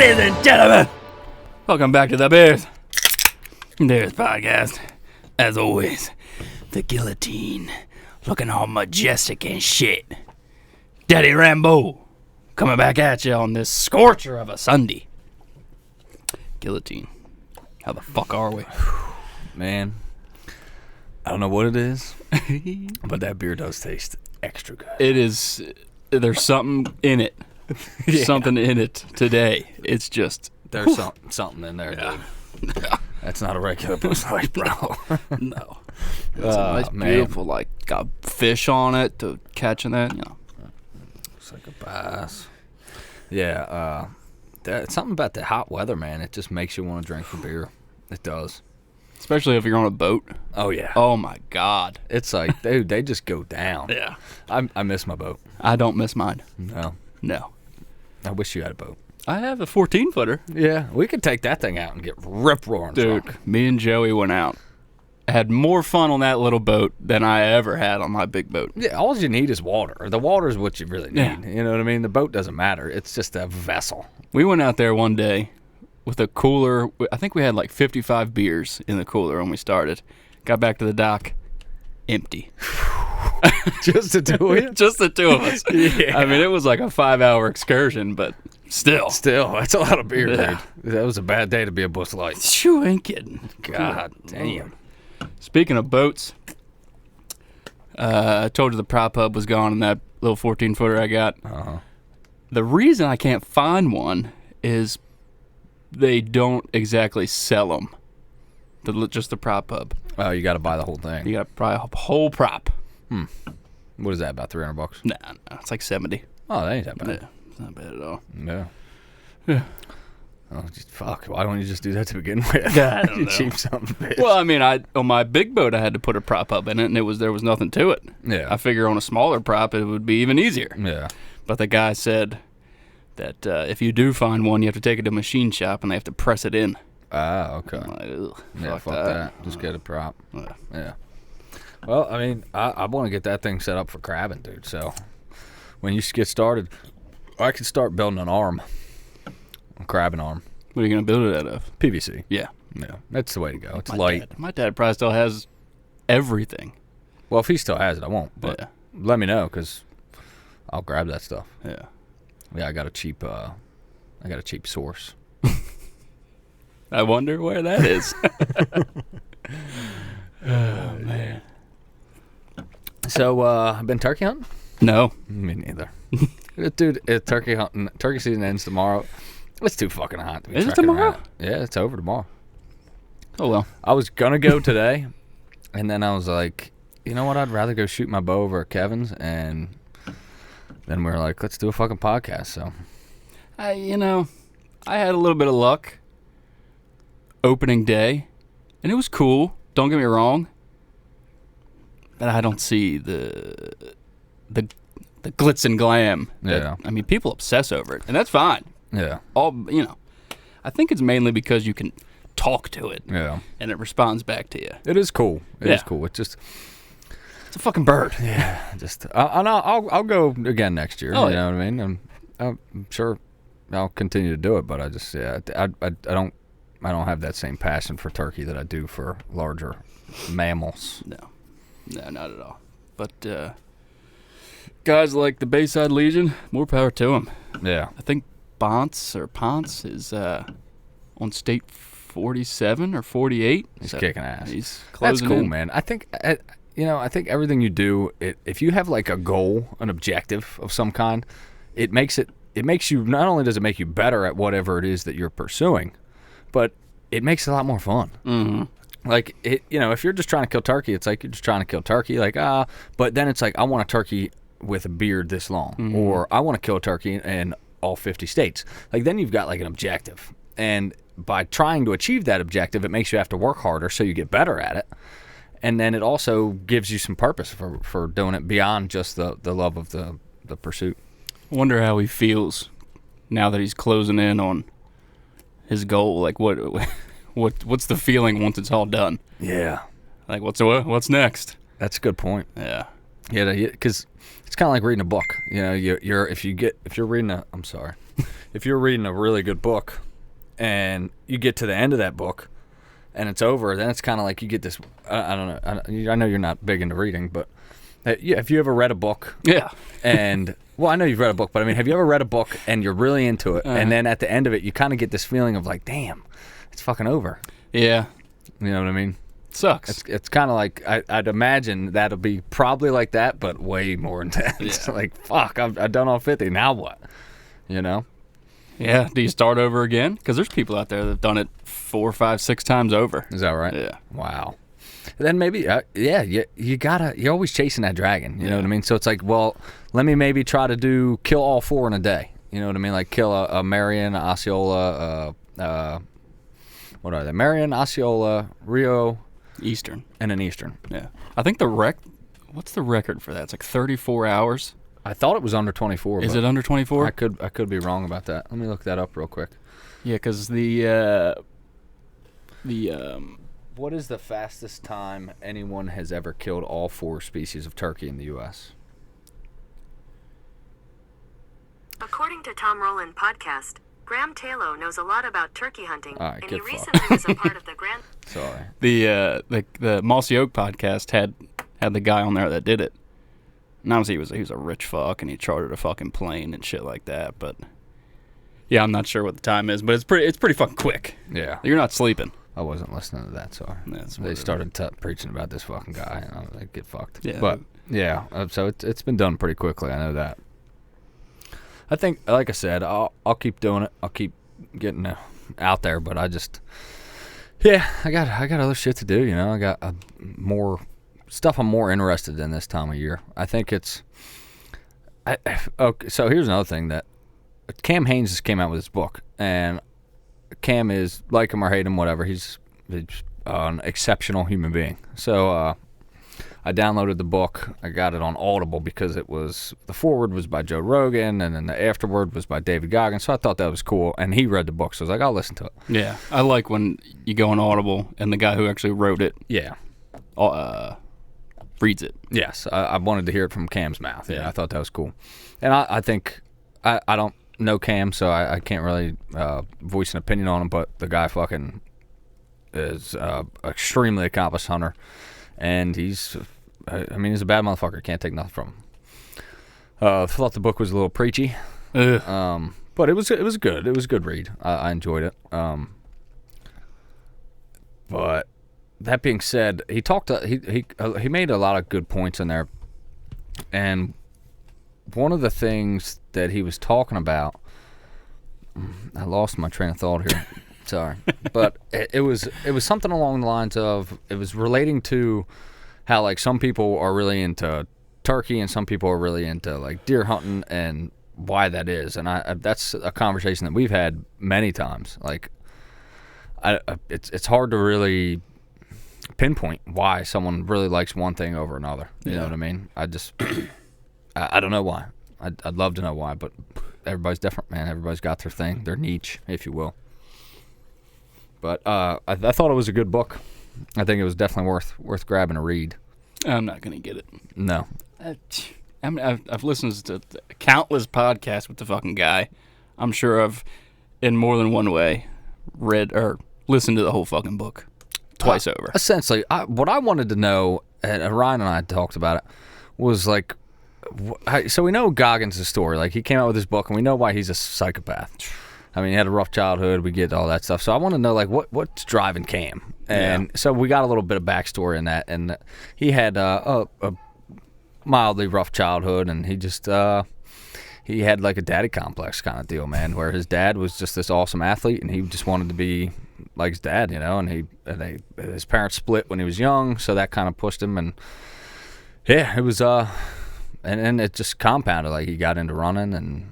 Ladies and gentlemen, welcome back to the Bears Podcast. As always, the guillotine, looking all majestic and shit. Daddy Rambo, coming back at you on this scorcher of a Sunday. Guillotine, how the fuck are we? Man, I don't know what it is, but that beer does taste extra good. It is, there's something in it. Yeah. Something in it today. It's just... There's something in there, dude. That's not a regular Busch Light, bro. No. It's a nice, beautiful, like, got fish on it to catching that, you know. It's like a bass. Yeah, it's something about the hot weather, man. It just makes you want to drink the beer. It does. Especially if you're on a boat. Oh, yeah. Oh, my God. It's like, dude, they just go down. Yeah. I miss my boat. I don't miss mine. No. I wish you had a boat. I have a 14-footer. Yeah, we could take that thing out and get rip-roaring drunk. Dude, me and Joey went out. I had more fun on that little boat than I ever had on my big boat. Yeah, all you need is water. The water is what you really need. Yeah. You know what I mean? The boat doesn't matter. It's just a vessel. We went out there one day with a cooler. I think we had like 55 beers in the cooler when we started. Got back to the dock, empty. Just the two of you? Just the two of us. Yeah. I mean, it was like a 5-hour excursion, but still, that's a lot of beer, dude. That was a bad day to be a Busch Light. Shoo, ain't kidding. God damn. Speaking of boats, I told you the prop hub was gone in that little 14-footer I got. Uh-huh. The reason I can't find one is they don't exactly sell them. Just the prop hub. Oh, you got to buy the whole thing. You got to buy a whole prop. What is that, about $300? Nah, it's like 70. Oh, that ain't that bad. Yeah, it's not bad at all. Yeah. Oh, fuck. Why don't you just do that to begin with? I don't know. Cheap something, bitch. Well, I mean, on my big boat, I had to put a prop up in it, and there was nothing to it. Yeah. I figure on a smaller prop, it would be even easier. Yeah. But the guy said that if you do find one, you have to take it to a machine shop, and they have to press it in. Ah, okay. I'm like, yeah, fuck that. Just get a prop. Yeah. Well, I mean, I want to get that thing set up for crabbing, dude. So when you get started, I can start building an arm, a crabbing arm. What are you going to build it out of? PVC. Yeah. Yeah, that's the way to go. It's light. My dad probably still has everything. Well, if he still has it, I won't. But let me know, because I'll grab that stuff. Yeah. Yeah, I got a cheap source. I wonder where that is. Oh, man. So, I've been turkey hunting? No. Me neither. Dude, turkey season ends tomorrow. It's too fucking hot to be Is it tomorrow? Around. Yeah, it's over tomorrow. Oh, well. I was going to go today, and then I was like, you know what? I'd rather go shoot my bow over at Kevin's, and then we were like, let's do a fucking podcast, so. I had a little bit of luck opening day, and it was cool. Don't get me wrong. But I don't see the glitz and glam. Yeah. I mean, people obsess over it, and that's fine. Yeah. I think it's mainly because you can talk to it. Yeah. And it responds back to you. It is cool. It is cool. It's a fucking bird. Yeah. I'll go again next year. Oh, you know what I mean? I'm sure I'll continue to do it, but I don't have that same passion for turkey that I do for larger mammals. No, not at all. But guys like the Bayside Legion, more power to them. Yeah. I think Ponce is on state 47 or 48. He's kicking ass. He's closing That's cool, in. man. I think everything you do, if you have like a goal, an objective of some kind, it makes you, not only does it make you better at whatever it is that you're pursuing, but it makes it a lot more fun. Mm-hmm. Like, if you're just trying to kill turkey, it's like you're just trying to kill turkey. Like, but then it's like, I want a turkey with a beard this long. Mm-hmm. Or I want to kill a turkey in all 50 states. Like, then you've got, like, an objective. And by trying to achieve that objective, it makes you have to work harder so you get better at it. And then it also gives you some purpose for doing it beyond just the love of the pursuit. I wonder how he feels now that he's closing in on his goal. Like, what's the feeling once it's all done? Yeah. Like, what's next? That's a good point. Yeah. Yeah, because it's kind of like reading a book. You know, if you're reading I'm sorry. if you're reading a really good book and you get to the end of that book and it's over, then it's kind of like you get this. I don't know. I know you're not big into reading, but yeah, have you ever read a book? Yeah. And well, I know you've read a book, but I mean, have you ever read a book and you're really into it, and then at the end of it, you kind of get this feeling of like, damn, it's fucking over. Yeah. You know what I mean? Sucks. It's kind of like I'd imagine that'll be probably like that, but way more intense. Yeah. Like, fuck, I've done all 50. Now what? You know? Yeah. Do you start over again? Because there's people out there that've done it 4, 5, 6 times over. Is that right? Yeah. Wow. Then maybe, you're always chasing that dragon. You know what I mean? So it's like, well, let me maybe try to kill all 4 in a day. You know what I mean? Like kill a Marion, Osceola, what are they? Marion, Osceola, Rio, Eastern. and an Eastern. Yeah. I think what's the record for that? It's like 34 hours. I thought it was under 24. Is it under 24? I could be wrong about that. Let me look that up real quick. Yeah, because What is the fastest time anyone has ever killed all 4 species of turkey in the U.S.? According to Tom Rowland podcast, Graham Taylor knows a lot about turkey hunting, All right, and he get fucked. recently was a part of the Grand... Sorry. the Mossy Oak podcast had the guy on there that did it. And obviously he was a rich fuck and he chartered a fucking plane and shit like that. But yeah, I'm not sure what the time is, but it's pretty fucking quick. Yeah. You're not sleeping. I wasn't listening to that, sorry. They started preaching about this fucking guy, and I was like, get fucked. Yeah. But, yeah, so it's been done pretty quickly, I know that. I think, like I said, I'll keep doing it. I'll keep getting out there, but I just, yeah, I got other shit to do, you know. I got more stuff I'm more interested in this time of year. I think it's, okay, so here's another thing that Cam Haynes just came out with his book, and Cam is, like him or hate him, whatever, he's an exceptional human being. So I downloaded the book. I got it on Audible because the foreword was by Joe Rogan, and then the afterword was by David Goggins. So I thought that was cool, and he read the book, so I was like, I'll listen to it. Yeah, I like when you go on Audible and the guy who actually wrote it, reads it. Yes, I wanted to hear it from Cam's mouth. Yeah, I thought that was cool, and I think I don't know Cam, so I can't really voice an opinion on him, but the guy fucking is extremely accomplished hunter, and he's a bad motherfucker. Can't take nothing from him. Thought the book was a little preachy, but it was good. It was a good read. I enjoyed it. But that being said, he made a lot of good points in there, and one of the things that he was talking about, I lost my train of thought here. Sorry, but it was something along the lines of, it was relating to how like some people are really into turkey and some people are really into like deer hunting, and why that is. And that's a conversation that we've had many times. Like, it's hard to really pinpoint why someone really likes one thing over another. You know what I mean? I don't know why. I'd love to know why, but everybody's different, man. Everybody's got their thing, their niche, if you will. But I thought it was a good book. I think it was definitely worth grabbing a read. I'm not gonna get it. No. I've listened to countless podcasts with the fucking guy. I'm sure I've, in more than one way, read or listened to the whole fucking book twice over. Essentially, what I wanted to know, and Ryan and I talked about it, was like, so we know Goggins' story. Like, he came out with his book, and we know why he's a psychopath. I mean, he had a rough childhood. We get all that stuff. So I want to know, like, what's driving Cam? And so we got a little bit of backstory in that. And he had a mildly rough childhood, and he just he had like a daddy complex kind of deal, man, where his dad was just this awesome athlete, and he just wanted to be like his dad, you know. And his parents split when he was young, so that kind of pushed him. And yeah, it was and it just compounded. Like, he got into running, and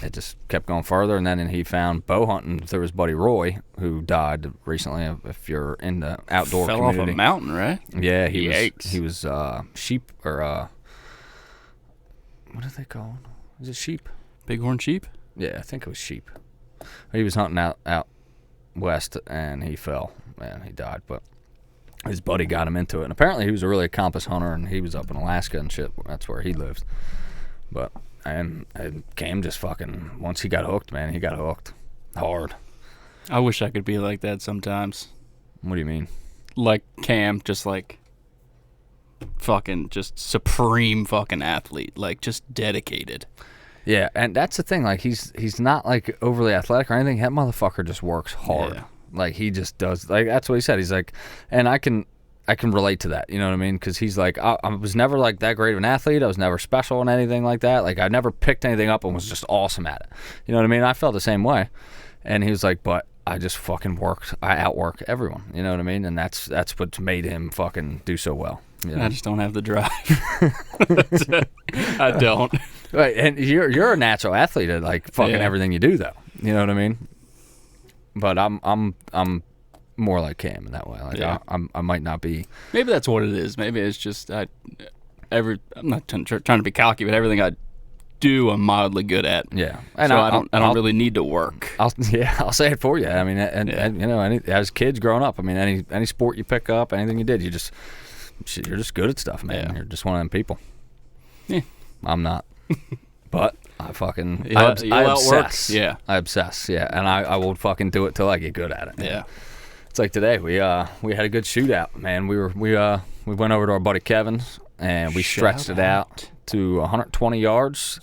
it just kept going further, and then he found bow hunting through his buddy Roy, who died recently. If you're in the outdoor community, fell off a mountain, right? Yeah, he was sheep, or what are they called? Is it sheep? Bighorn sheep? Yeah, I think it was sheep. He was hunting out west, and he fell, and he died. But his buddy got him into it, and apparently he was a really accomplished hunter, and he was up in Alaska and shit. That's where he lives. But And Cam just fucking, once he got hooked, man, he got hooked hard. I wish I could be like that sometimes. What do you mean? Like Cam, just like fucking just supreme fucking athlete, like just dedicated. Yeah, and that's the thing. Like he's not like overly athletic or anything. That motherfucker just works hard. Yeah. Like he just does. Like that's what he said. He's like, and I can relate to that. You know what I mean? Because he's like, I was never like that great of an athlete. I was never special in anything like that. Like I never picked anything up and was just awesome at it. You know what I mean? I felt the same way. And he was like, but I just fucking worked. I outwork everyone. You know what I mean? And that's what's made him fucking do so well. You know? I just don't have the drive. I don't. Right, and you're a natural athlete at like fucking everything you do, though. You know what I mean? But I'm more like Cam in that way. Like I might not be. Maybe that's what it is. Maybe it's just I'm not trying to be cocky, but everything I do, I'm mildly good at. Yeah, and so I don't really need to work. I'll say it for you. I mean, and you know, as kids growing up, I mean, any sport you pick up, anything you did, you're just good at stuff, man. You're just one of them people. Yeah, I'm not. But I fucking I obsess. Yeah, I obsess. Yeah, and I will fucking do it till I get good at it. Man. Yeah, it's like today we had a good shootout, man. We went over to our buddy Kevin's and we stretched it out to 120 yards,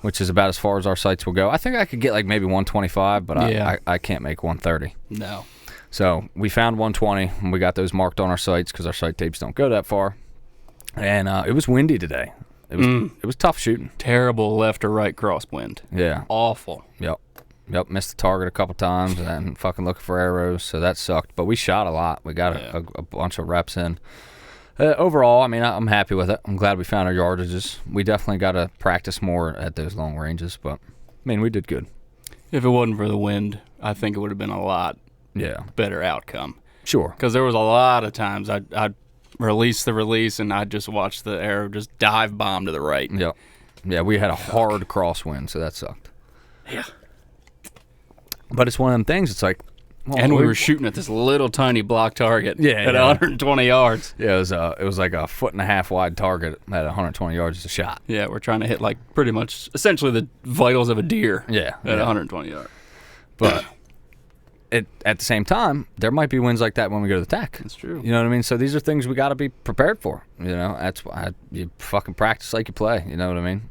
which is about as far as our sights will go. I think I could get like maybe 125, but I can't make 130. No. So we found 120 and we got those marked on our sights because our sight tapes don't go that far. And it was windy today. It was tough shooting. Terrible left or right crosswind. Yeah. Awful. Yep. Missed the target a couple times and fucking looking for arrows, so that sucked. But we shot a lot. We got a bunch of reps in. Overall, I mean, I'm happy with it. I'm glad we found our yardages. We definitely got to practice more at those long ranges, but I mean, we did good. If it wasn't for the wind, I think it would have been a lot better outcome. Sure. Because there was a lot of times I'd release the release and I'd just watch the arrow just dive bomb to the right. Yep. Yeah, we had a hard crosswind, so that sucked. Yeah. But it's one of them things, it's like... Well, and we were shooting at this little tiny block target at 120 yards. Yeah, it was like a 1.5 foot wide target at 120 yards as a shot. Yeah, we're trying to hit like pretty much essentially the vitals of a deer at 120 yards. But at the same time, there might be wins like that when we go to the TAC. That's true. You know what I mean? So these are things we got to be prepared for. You know, that's why you fucking practice like you play. You know what I mean?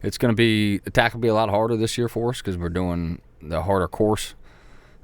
It's going to be, the TAC will be a lot harder this year for us because we're doing the harder course.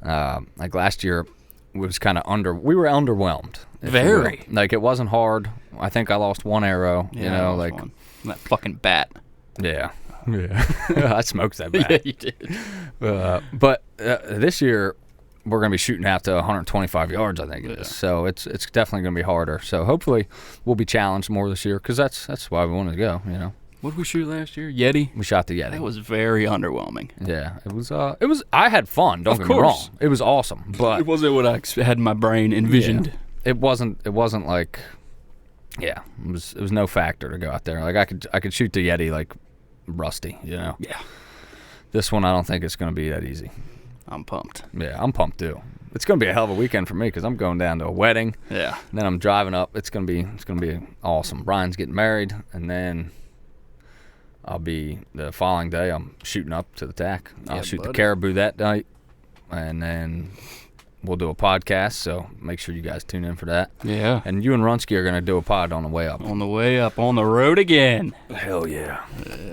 Like last year, we were underwhelmed. Very. Like it wasn't hard. I think I lost one arrow. Yeah, you know, like one. That fucking bat. Yeah. I smoked that bat. Yeah, you did. But this year, we're going to be shooting out to 125 yards, I think it is. So it's definitely going to be harder. So hopefully we'll be challenged more this year because that's why we wanted to go, you know. What did we shoot last year? Yeti? We shot the Yeti. That was very underwhelming. Yeah, it was. I had fun. Don't get me wrong. It was awesome, but it wasn't what I had in my brain envisioned. Yeah. It wasn't like. Yeah, it was no factor to go out there. Like I could shoot the Yeti like rusty, you know. Yeah. This one I don't think it's going to be that easy. I'm pumped. Yeah, I'm pumped too. It's going to be a hell of a weekend for me because I'm going down to a wedding. Yeah. And then I'm driving up. It's going to be awesome. Brian's getting married, and then I'll be the following day. I'm shooting up to the TAC. I'll shoot the caribou that night, and then we'll do a podcast. So make sure you guys tune in for that. Yeah. And you and Runsky are going to do a pod on the way up. On the way up, on the road again. Hell yeah.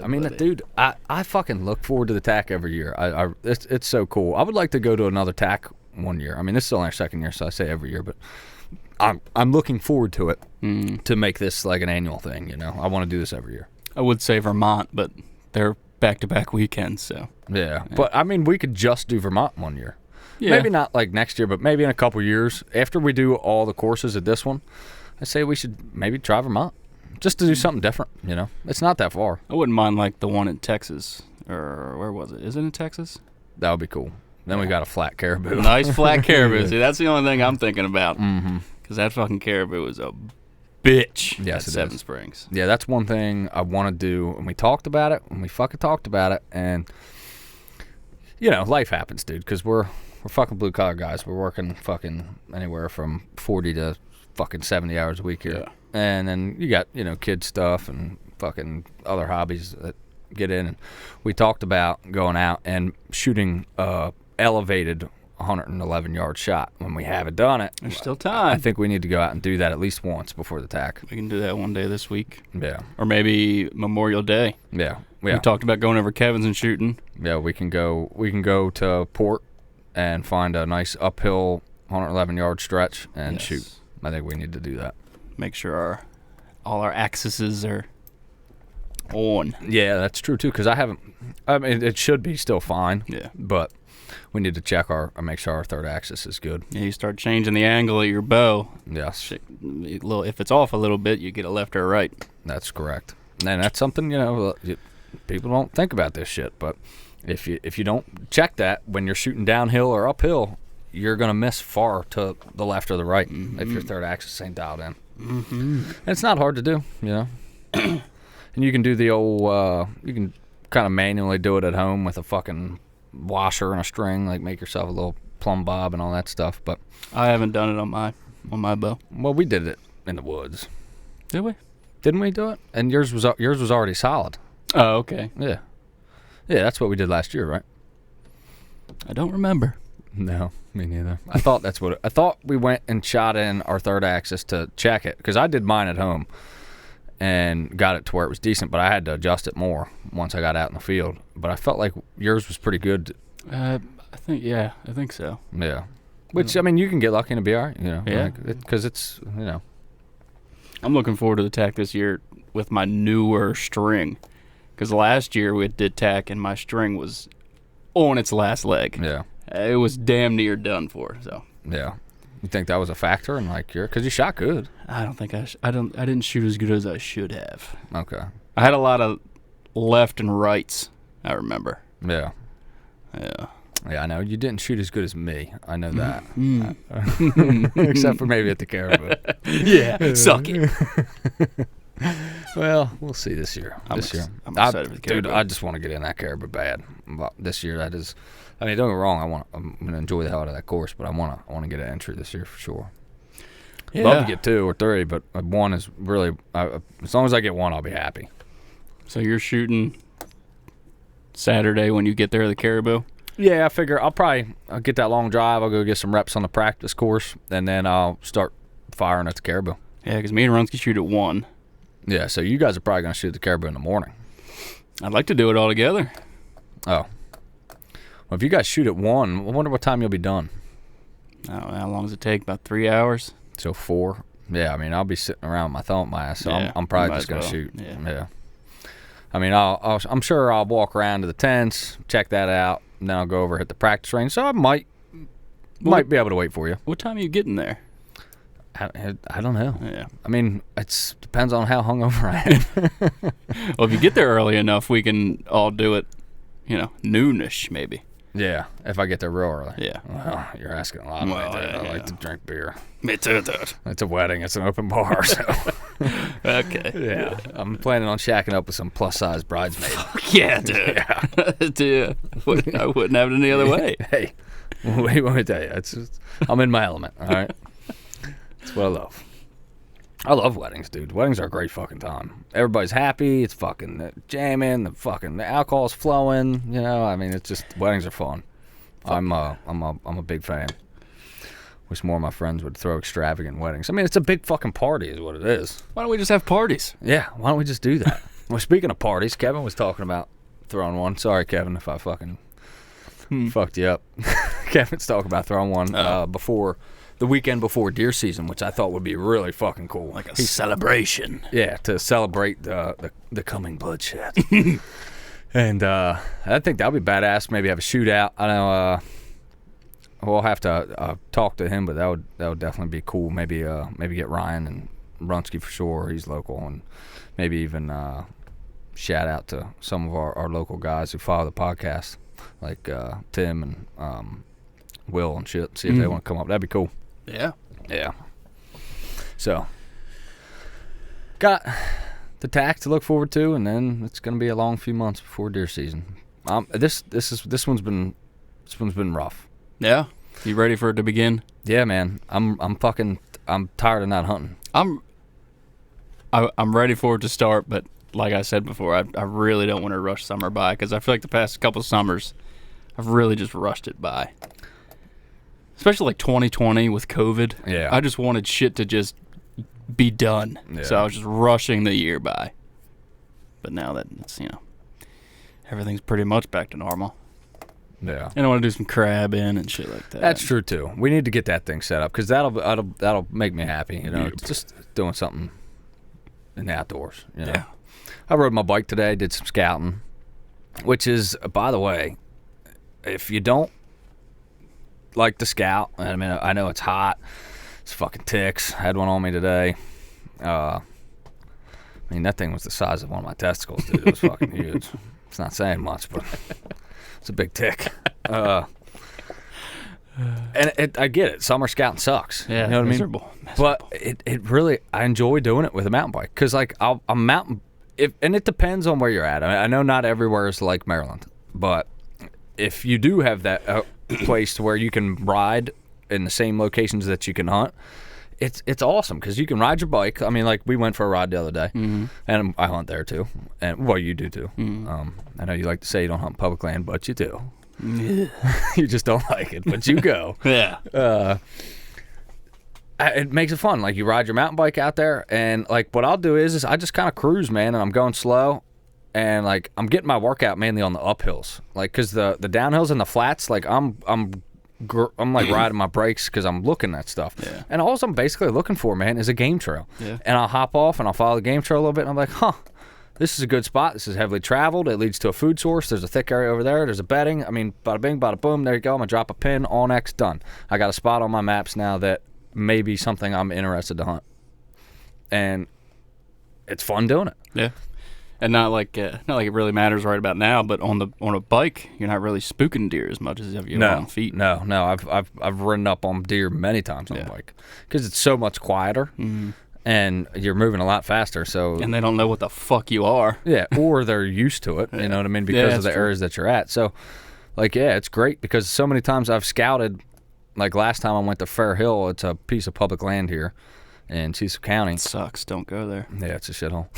I mean, dude, I fucking look forward to the TAC every year. It's so cool. I would like to go to another TAC one year. I mean, this is only our second year, so I say every year, but I'm looking forward to it to make this like an annual thing. You know, I want to do this every year. I would say Vermont, but they're back-to-back weekends, so. Yeah, but I mean, we could just do Vermont one year. Yeah. Maybe not like next year, but maybe in a couple years. After we do all the courses at this one, I say we should maybe try Vermont. Just to do something different, you know? It's not that far. I wouldn't mind like the one in Texas, or where was it? Is it in Texas? That would be cool. Then we got a flat caribou. Nice flat caribou. See, that's the only thing I'm thinking about. Because that fucking caribou is a bitch at Seven Springs. Yeah, that's one thing I want to do. And we talked about it. And we fucking talked about it. And, you know, life happens, dude. Because we're fucking blue-collar guys. We're working fucking anywhere from 40 to fucking 70 hours a week here. Yeah. And then you got, you know, kid stuff and fucking other hobbies that get in. And we talked about going out and shooting elevated 111-yard shot. When we haven't done it, There's still time. I think we need to go out and do that at least once before the TAC. We can do that one day this week. Yeah. Or maybe Memorial Day. Yeah. We talked about going over Kevin's and shooting. Yeah, we can go to Port and find a nice uphill 111-yard stretch and shoot. I think we need to do that. Make sure all our axes are on. Yeah, that's true too. Because I mean, it should be still fine. Yeah. But we need to make sure our third axis is good. Yeah, you start changing the angle of your bow. Yes. If it's off a little bit, you get a left or a right. That's correct. And that's something, people don't think about this shit. But if you don't check that when you're shooting downhill or uphill, you're going to miss far to the left or the right if your third axis ain't dialed in. And it's not hard to do, And you can do the old, you can kind of manually do it at home with a fucking washer and a string, like make yourself a little plumb bob and all that stuff. But I haven't done it on my bow. Well, we did it in the woods. Did we? Didn't we do it? And yours was already solid. Oh, okay. Yeah. Yeah, that's what we did last year, right? I don't remember. No, me neither. I thought we went and shot in our third axis to check it, because I did mine at home and got it to where it was decent, but I had to adjust it more once I got out in the field. But I felt like yours was pretty good. I think so. Yeah. Which, I mean, you can get lucky and it'll be all right, Yeah. Because it's, I'm looking forward to the TAC this year with my newer string. Because last year we did TAC and my string was on its last leg. Yeah. It was damn near done for, so. Yeah. You think that was a factor in because you shot good? I don't think I didn't shoot as good as I should have. Okay. I had a lot of left and rights, I remember. Yeah. Yeah. Yeah, I know. You didn't shoot as good as me. I know that. Except for maybe at the caribou. Yeah, suck it. Well, we'll see this year. I'm excited for the caribou. Dude, I just want to get in that caribou bad. This year, that is. I mean, don't get me wrong. I'm gonna enjoy the hell out of that course, but I want to get an entry this year for sure. Yeah. Love to get 2 or 3, but one is really. As long as I get one, I'll be happy. So you're shooting Saturday when you get there, the caribou? Yeah, I figure I'll get that long drive. I'll go get some reps on the practice course, and then I'll start firing at the caribou. Yeah, because me and Runsky shoot at 1. Yeah, so you guys are probably going to shoot the caribou in the morning. I'd like to do it all together. Oh. Well, if you guys shoot at 1, I wonder what time you'll be done. I don't know, how long does it take? About 3 hours? So 4. Yeah, I mean, I'll be sitting around with my thumb at my ass, so Yeah, I'm probably might just as going to well. shoot. Yeah. I mean, I'm sure I'll walk around to the tents, check that out, and then I'll go over hit the practice range. So I might be able to wait for you. What time are you getting there? I don't know. Yeah. I mean, it depends on how hungover I am. Well, if you get there early enough, we can all do it, noonish maybe. Yeah, if I get there real early. Yeah. Well, you're asking a lot of me, Well, dude. I yeah. like to drink beer. Me too, dude. It's a wedding. It's an open bar, so. Okay. Yeah. I'm planning on shacking up with some plus-size bridesmaid. Yeah, dude. Yeah. Dude, I wouldn't have it any other way. Hey, wait, let me tell you. I'm in my element, all right? That's what I love. I love weddings, dude. Weddings are a great fucking time. Everybody's happy. It's fucking jamming. The alcohol's flowing. I mean, it's just weddings are fun. I'm a big fan. Wish more of my friends would throw extravagant weddings. I mean, it's a big fucking party, is what it is. Why don't we just have parties? Yeah, why don't we just do that? Well, speaking of parties, Kevin was talking about throwing one. Sorry, Kevin, if I fucking fucked you up. Kevin's talking about throwing one before. The weekend before deer season, which I thought would be really fucking cool. Like a celebration. Yeah, to celebrate the coming bloodshed. And I think that would be badass. Maybe have a shootout. I know we'll have to talk to him, but that would definitely be cool. Maybe get Ryan and Runsky for sure. He's local, and maybe even shout out to some of our local guys who follow the podcast, like Tim and Will and shit. See if they want to come up. That'd be cool. Yeah. Yeah. So, got the TAC to look forward to, and then it's going to be a long few months before deer season. This one's been rough. Yeah. You ready for it to begin? Yeah, man. I'm tired of not hunting. I'm ready for it to start, but like I said before, I really don't want to rush summer by because I feel like the past couple summers, I've really just rushed it by. Especially like 2020 with COVID. Yeah. I just wanted shit to just be done. Yeah. So I was just rushing the year by. But now that it's, everything's pretty much back to normal. Yeah. And I want to do some crabbing and shit like that. That's true too. We need to get that thing set up because that'll make me happy. Just doing something in the outdoors. Yeah. I rode my bike today. Did some scouting, which is, by the way, if you don't like to scout, I mean, I know it's hot. It's fucking ticks. I had one on me today. I mean, that thing was the size of one of my testicles, dude. It was fucking huge. It's not saying much, but it's a big tick. And I get it. Summer scouting sucks. Yeah, you know what miserable. I mean? But it really, I enjoy doing it with a mountain bike because, like, I'm mountain. And it depends on where you're at. I mean, I know not everywhere is like Maryland, but if you do have that place to where you can ride in the same locations that you can hunt, it's awesome because you can ride your bike. I mean, like we went for a ride the other day, and I hunt there too. And well, you do too. I know you like to say you don't hunt public land, but you do. You just don't like it, but you go. Yeah. It makes it fun. Like you ride your mountain bike out there, and like what I'll do is I just kind of cruise, man, and I'm going slow, and like I'm getting my workout mainly on the uphills, like because the downhills and the flats, like I'm like riding my brakes because I'm looking at stuff. Yeah. And all I'm basically looking for, man, is a game trail. Yeah. And I'll hop off and I'll follow the game trail a little bit, and I'm like, this is a good spot. This is heavily traveled. It leads to a food source. There's a thick area over there. There's a bedding. I mean, bada bing, bada boom. There you go. I'm going to drop a pin. On X, done. I got a spot on my maps now that may be something I'm interested to hunt. And it's fun doing it. Yeah. And not like it really matters right about now, but on a bike, you're not really spooking deer as much as if you're on feet. No. I've ridden up on deer many times on a bike because it's so much quieter. And you're moving a lot faster, so and they don't know what the fuck you are. Yeah, or they're used to it. You know what I mean? Because of the areas that you're at. So, like, yeah, it's great because so many times I've scouted. Like last time I went to Fair Hill, it's a piece of public land here in Cecil County. It sucks. Don't go there. Yeah, it's a shithole.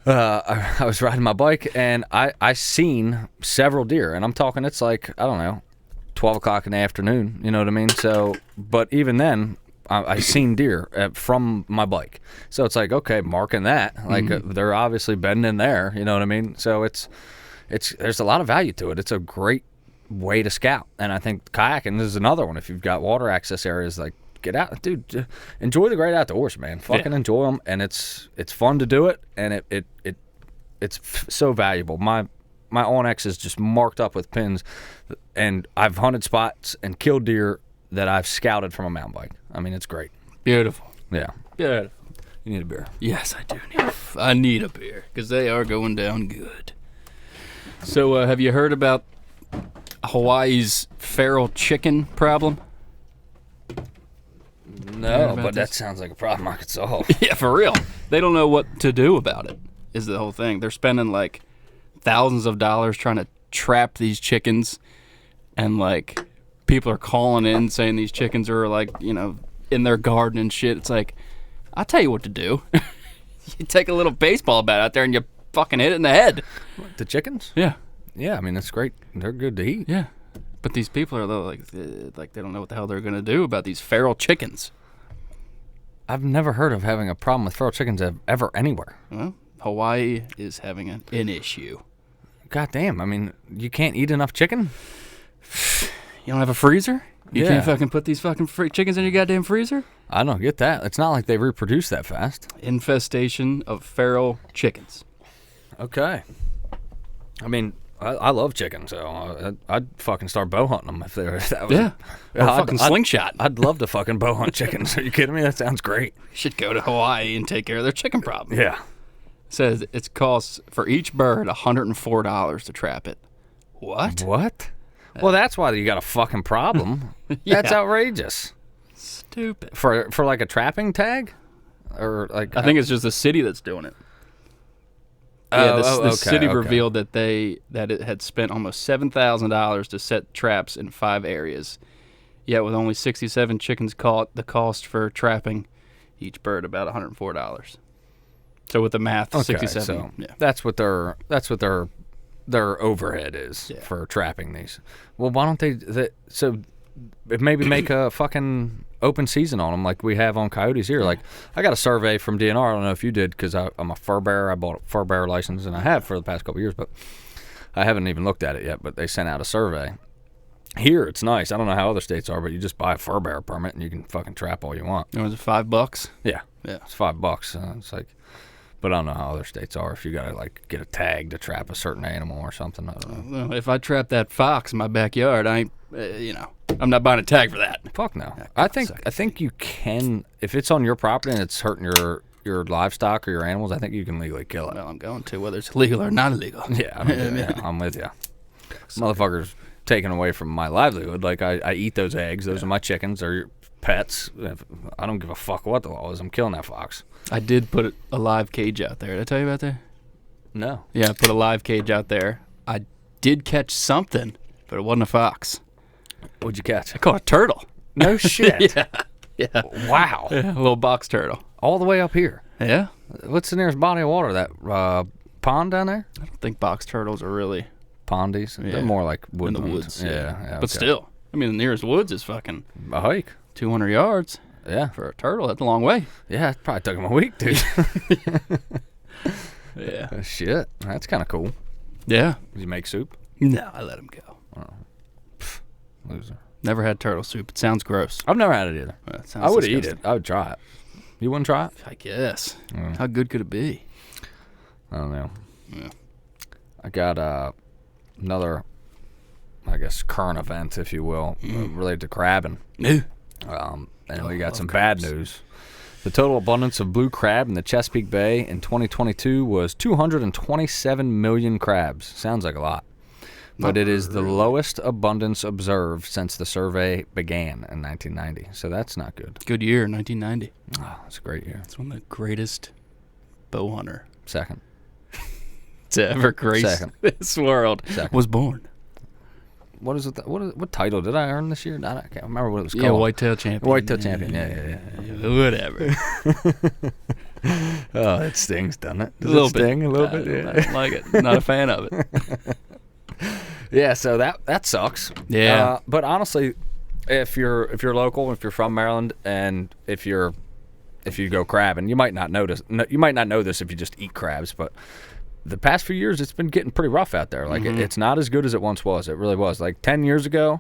I was riding my bike and I seen several deer, and I'm talking it's like, I don't know, 12 o'clock in the afternoon. You know what I mean? So, but even then. I seen deer from my bike, so it's like, okay, marking that, like they're obviously bedding in there, you know what I mean? So it's there's a lot of value to it. It's a great way to scout, and I think kayaking is another one. If you've got water access areas, like get out, dude, enjoy the great outdoors, man. Fucking enjoy them, and it's fun to do it, and it's so valuable. My Onyx is just marked up with pins, and I've hunted spots and killed deer that I've scouted from a mountain bike. I mean, it's great. Beautiful. Yeah. Beautiful. You need a beer. Yes, I do I need a beer because they are going down good. So, have you heard about Hawaii's feral chicken problem? No, but that sounds like a problem I could solve. Yeah, for real. They don't know what to do about it, is the whole thing. They're spending, like, thousands of dollars trying to trap these chickens, and, like, people are calling in saying these chickens are, like, in their garden and shit. It's like, I'll tell you what to do. You take a little baseball bat out there and you fucking hit it in the head. The chickens? Yeah. Yeah, I mean, that's great. They're good to eat. Yeah. But these people are like they don't know what the hell they're going to do about these feral chickens. I've never heard of having a problem with feral chickens ever anywhere. Well, Hawaii is having an issue. God damn. I mean, you can't eat enough chicken? You don't have a freezer? You can't fucking put these fucking chickens in your goddamn freezer? I don't get that. It's not like they reproduce that fast. Infestation of feral chickens. Okay. I mean, I love chicken, so I'd fucking start bow hunting them if they were. That was, or fucking slingshot. I'd love to fucking bow hunt chickens. Are you kidding me? That sounds great. You should go to Hawaii and take care of their chicken problem. Yeah. It says it costs for each bird $104 to trap it. What? What? Well, that's why you got a fucking problem. Yeah. That's outrageous. Stupid. For like a trapping tag, or like I think it's just the city that's doing it. The city revealed that it had spent almost $7,000 to set traps in 5 areas. Yet with only 67 chickens caught, the cost for trapping each bird about $104. So with the math, Okay, 67. so Yeah. that's what their overhead is for trapping these. Well, why don't so maybe make a fucking open season on them like we have on coyotes here. Like, I got a survey from DNR. I don't know if you did, because I'm a fur bearer. I bought a fur bearer license, and I have for the past couple of years, but I haven't even looked at it yet. But they sent out a survey. Here, it's nice. I don't know how other states are, but you just buy a fur bearer permit, and you can fucking trap all you want. And was it $5? Yeah. Yeah. It's $5. It's like, but I don't know how other states are. If you gotta like get a tag to trap a certain animal or something, I don't know. Well, if I trap that fox in my backyard, I ain't, I'm not buying a tag for that. Fuck no. I think you can, if it's on your property and it's hurting your livestock or your animals. I think you can legally kill it. Well, I'm going to, whether it's legal or not illegal. Yeah, I'm with you. Motherfuckers taking away from my livelihood. Like, I eat those eggs. Those are my chickens. They're your pets. I don't give a fuck what the law is. I'm killing that fox. I did put a live cage out there. Did I tell you about that? No. Yeah, I put a live cage out there. I did catch something, but it wasn't a fox. What'd you catch? I caught a turtle. No shit. Yeah. Wow. Yeah, a little box turtle. All the way up here. Yeah. What's the nearest body of water? That pond down there? I don't think box turtles are really Pondies? Yeah. They're more like woodland. in the woods. Yeah. But still, I mean, the nearest woods is fucking A hike. 200 yards. Yeah. For a turtle, that's a long way. Yeah, it probably took him a week, dude. Yeah. Shit. That's kind of cool. Yeah. Did you make soup? No, I let him go. Loser. Never had turtle soup. It sounds gross. I've never had it either. It sounds I would eat disgusting. it. I would try it. You wouldn't try it? I guess. How good could it be? I don't know. Yeah. I got another, I guess, current event, if you will, related to crabbing. No. And we got some bad news. The total abundance of blue crab in the Chesapeake Bay in 2022 was 227 million crabs. Sounds like a lot. But it is the lowest abundance observed since the survey began in 1990. So that's not good. Good year, 1990. Oh, it's a great year. It's when the greatest bow hunter Second. to ever grace Second. this world Second. was born. What is it? What title did I earn this year? I can't remember what it was called. Yeah, whitetail champion. Whitetail champion. Yeah. Whatever. Oh, it stings, doesn't it? Does a little it sting bit. a little bit? I Yeah. don't like it. Not a fan of it. Yeah, so that sucks. Yeah. But honestly, if you're local, if you're from Maryland, and if you go crabbing, you might not notice. You might not know this if you just eat crabs, but the past few years it's been getting pretty rough out there. Like it's not as good as it once was. It really was. Like 10 years ago,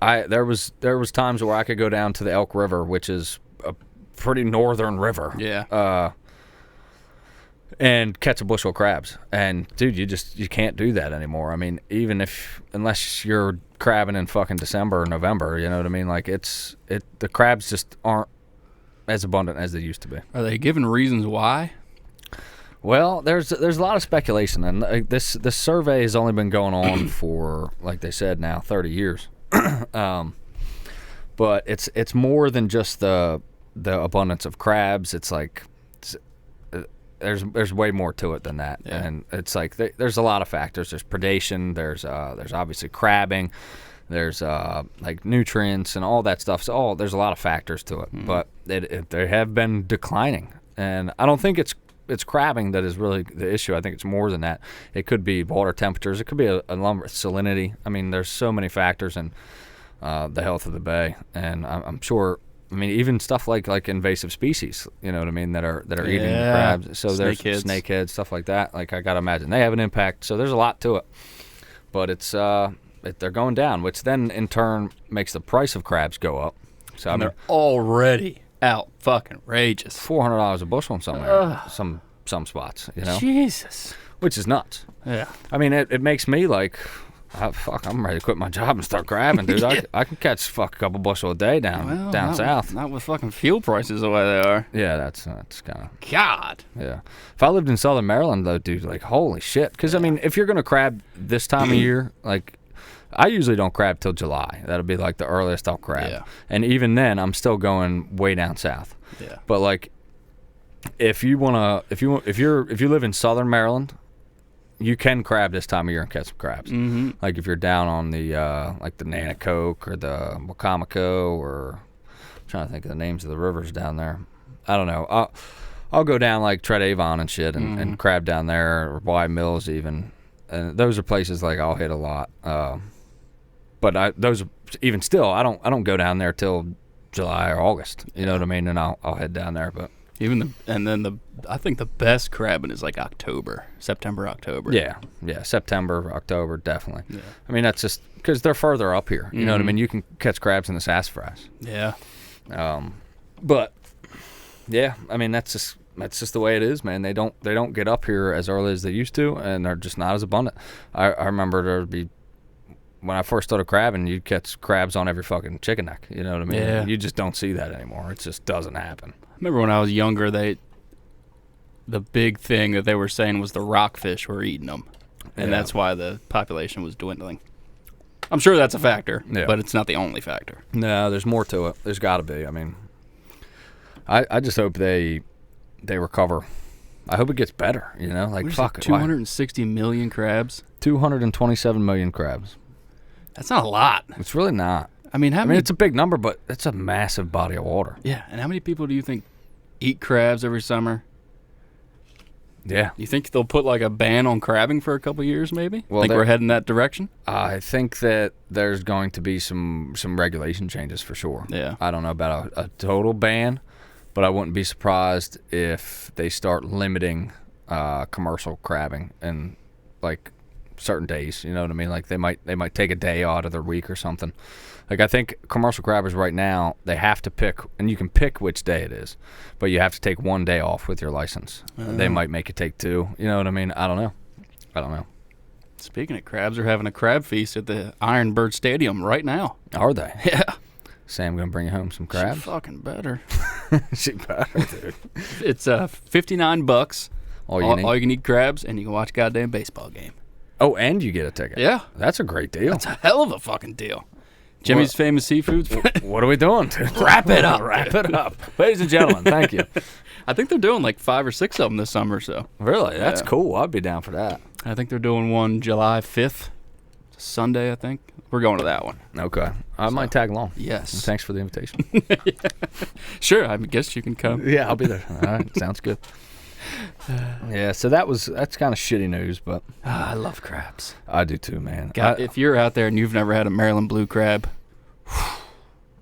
there was times where I could go down to the Elk River, which is a pretty northern river. Yeah. And catch a bushel of crabs. And dude, you can't do that anymore. I mean, unless you're crabbing in fucking December or November, you know what I mean? Like the crabs just aren't as abundant as they used to be. Are they giving reasons why? Well, there's a lot of speculation, and this survey has only been going on for, like they said, now 30 years. But it's more than just the abundance of crabs. It's like there's way more to it than that, and it's like there's a lot of factors. There's predation. There's obviously crabbing. There's like nutrients and all that stuff. So there's a lot of factors to it, but they have been declining, and I don't think it's crabbing that is really the issue. I think it's more than that. It could be water temperatures. It could be a lumber salinity. I mean, there's so many factors in the health of the bay, and I'm sure. I mean, even stuff like invasive species, you know what I mean, that are eating the crabs. So there's snakeheads, stuff like that. Like, I gotta imagine they have an impact. So there's a lot to it, but it's they're going down, which then in turn makes the price of crabs go up. So And they're already out fucking rageous. $400 a bushel in some areas, some spots, you know, Jesus. which is nuts. Yeah. I mean, it makes me like, I'm ready to quit my job and start crabbing, dude. Yeah. I can catch a couple bushel a day down south. Not with fucking fuel prices the way they are. Yeah, that's kind of. God. Yeah. If I lived in Southern Maryland, though, dude, like, holy shit. Because, I mean, if you're going to crab this time of year, like, I usually don't crab till July. That'll be, like, the earliest I'll crab. Yeah. And even then, I'm still going way down south. Yeah. But, like, if you live in Southern Maryland, you can crab this time of year and catch some crabs. Mm-hmm. Like, if you're down on the, like, the Nanacoke or the Wacomico, or I'm trying to think of the names of the rivers down there. I don't know. I'll go down like Tread Avon and shit and crab down there, or Y Mills even. And those are places like I'll hit a lot. But those even still, I don't go down there till July or August. You know what I mean? And I'll head down there. But I think the best crabbing is like September, October. Yeah, September, October, definitely. Yeah. I mean, that's just because they're further up here. You know what I mean? You can catch crabs in the sassafras. Yeah. But yeah, I mean that's just the way it is, man. They don't get up here as early as they used to, and they're just not as abundant. I remember there'd be, when I first started crabbing, you'd catch crabs on every fucking chicken neck. You know what I mean? Yeah. You just don't see that anymore. It just doesn't happen. I remember when I was younger, the big thing that they were saying was the rockfish were eating them, and that's why the population was dwindling. I'm sure that's a factor, but it's not the only factor. No, there's more to it. There's got to be. I mean, I just hope they recover. I hope it gets better. You know, like fuck it. 260 million crabs. 227 million crabs. That's not a lot. It's really not. I mean, it's a big number, but it's a massive body of water. Yeah, and how many people do you think eat crabs every summer? Yeah. You think they'll put like a ban on crabbing for a couple years, maybe? Well, think we're heading that direction? I think that there's going to be some regulation changes for sure. Yeah. I don't know about a total ban, but I wouldn't be surprised if they start limiting commercial crabbing and like certain days. You know what I mean? Like they might take a day out of their week or something. Like I think commercial crabbers right now, they have to pick, and you can pick which day it is, but you have to take one day off with your license. They might make you take two. You know what I mean? I don't know. Speaking of crabs, they're having a crab feast at the Iron Bird Stadium right now. Are they? Yeah. Sam gonna bring you home some crabs? She fucking better. She better, dude. It's $59. All you can eat crabs, and you can watch a goddamn baseball game. Oh, and you get a ticket. Yeah. That's a great deal. That's a hell of a fucking deal. Jimmy's Famous Seafoods. What are we doing? Wrap it up. Wrap it up. Ladies and gentlemen, thank you. I think they're doing like 5 or 6 of them this summer. So really, that's cool. I'd be down for that. I think they're doing one July 5th, Sunday. I think we're going to that one. Okay, I might tag along. Yes. And thanks for the invitation. Sure, I guess you can come. Yeah, I'll be there. All right, sounds good. Yeah, so that's kind of shitty news, but I love crabs. I do too, man. If you're out there and you've never had a Maryland blue crab,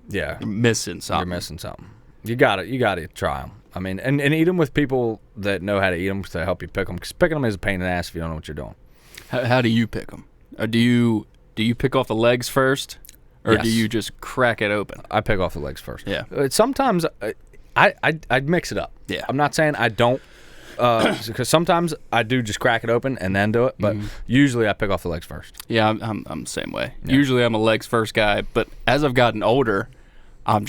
yeah, you're missing something. You're missing something. You got to try them. I mean, and eat them with people that know how to eat them to help you pick them. Because picking them is a pain in the ass if you don't know what you're doing. How do you pick them? Or do you pick off the legs first, or do you just crack it open? I pick off the legs first. Yeah. Sometimes I'd mix it up. Yeah. I'm not saying I don't. Because sometimes I do just crack it open and then do it, but usually I pick off the legs first. Yeah, I'm the same way. Yeah. Usually I'm a legs first guy, but as I've gotten older, I'm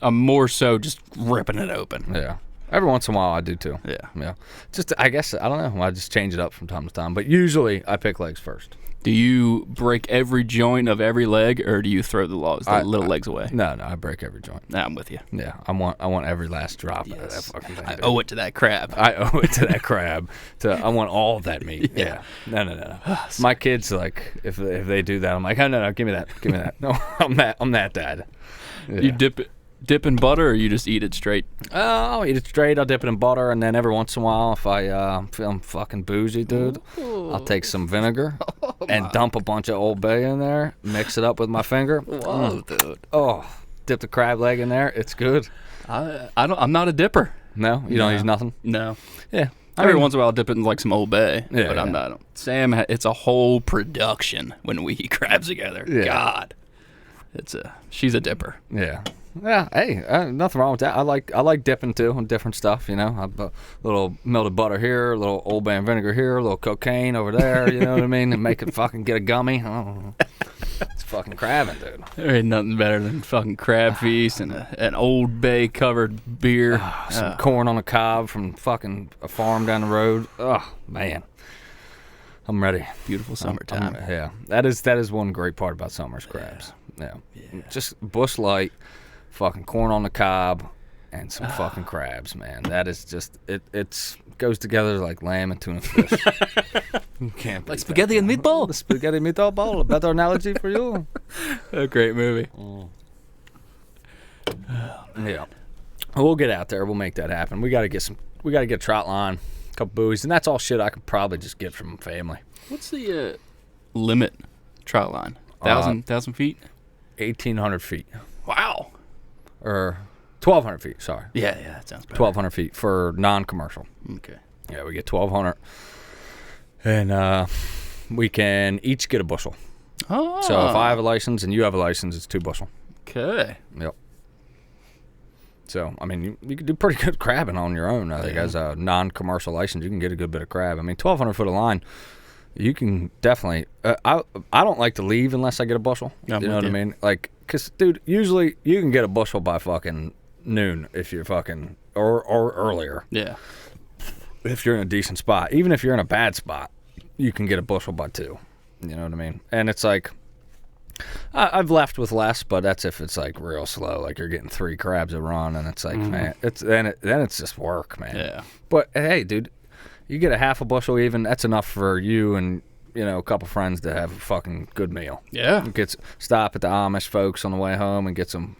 more so just ripping it open. Yeah. Every once in a while I do too. Yeah. Yeah. Just I guess I don't know. I just change it up from time to time, but usually I pick legs first. Do you break every joint of every leg, or do you throw the little legs away? No, I break every joint. Nah, I'm with you. Yeah, I want every last drop of that fucking thing. I owe it to that crab. I owe it to that crab. I want all of that meat. Yeah. No. My kids, like, if they do that, I'm like, oh, no, give me that. No, I'm that dad. Yeah. You dip in butter, or you just eat it straight? I'll eat it straight. I'll dip it in butter, and then every once in a while, if I feel I'm fucking bougie, dude, I'll take some vinegar and dump a bunch of Old Bay in there, mix it up with my finger. Whoa, dude. Oh, dip the crab leg in there. It's good. I'm not a dipper. No, you don't use nothing. No. Yeah. Every once in a while, I'll dip it in like some Old Bay. Yeah, but I'm not. Sam, it's a whole production when we eat crabs together. Yeah. God, she's a dipper. Yeah. Yeah, hey, nothing wrong with that. I like dipping too on different stuff, you know. I put a little melted butter here, a little Old Bay vinegar here, a little cocaine over there, you know what I mean, and make it fucking get a gummy. Oh, it's fucking crabbing, dude. There ain't nothing better than fucking crab feast and an Old Bay covered beer. Some corn on the cob from fucking a farm down the road. Oh, man. I'm ready. Beautiful summertime. Yeah, that is one great part about summer's crabs. Yeah. Just Bush Light. Fucking corn on the cob and some fucking crabs, man. That is just it goes together like lamb and tuna fish. You can't like spaghetti and meatball. The spaghetti meatball, a better analogy for you. A great movie. Yeah. We'll get out there. We'll make that happen. We got to get a trout line, a couple buoys, and that's all shit I could probably just get from family. What's the limit trout line? 1,000 feet? 1,800 feet. Wow. Or 1,200 feet, sorry. Yeah, that sounds better. 1,200 feet for non-commercial. Okay. Yeah, we get 1,200. And we can each get a bushel. Oh. So if I have a license and you have a license, it's 2 bushel. Okay. Yep. So, I mean, you can do pretty good crabbing on your own. I think as a non-commercial license, you can get a good bit of crab. I mean, 1,200 foot of line, you can definitely... I don't like to leave unless I get a bushel. You know what I mean? Like, because, dude, usually you can get a bushel by fucking noon if you're fucking... Or earlier. Yeah. If you're in a decent spot. Even if you're in a bad spot, you can get a bushel by 2. You know what I mean? And it's like... I've left with less, but that's if it's like real slow, like you're getting 3 crabs a run, and it's like, man, then it's just work, man. Yeah. But hey, dude, you get a half a bushel even. That's enough for you and a couple friends to have a fucking good meal. Yeah. Stop at the Amish folks on the way home and get some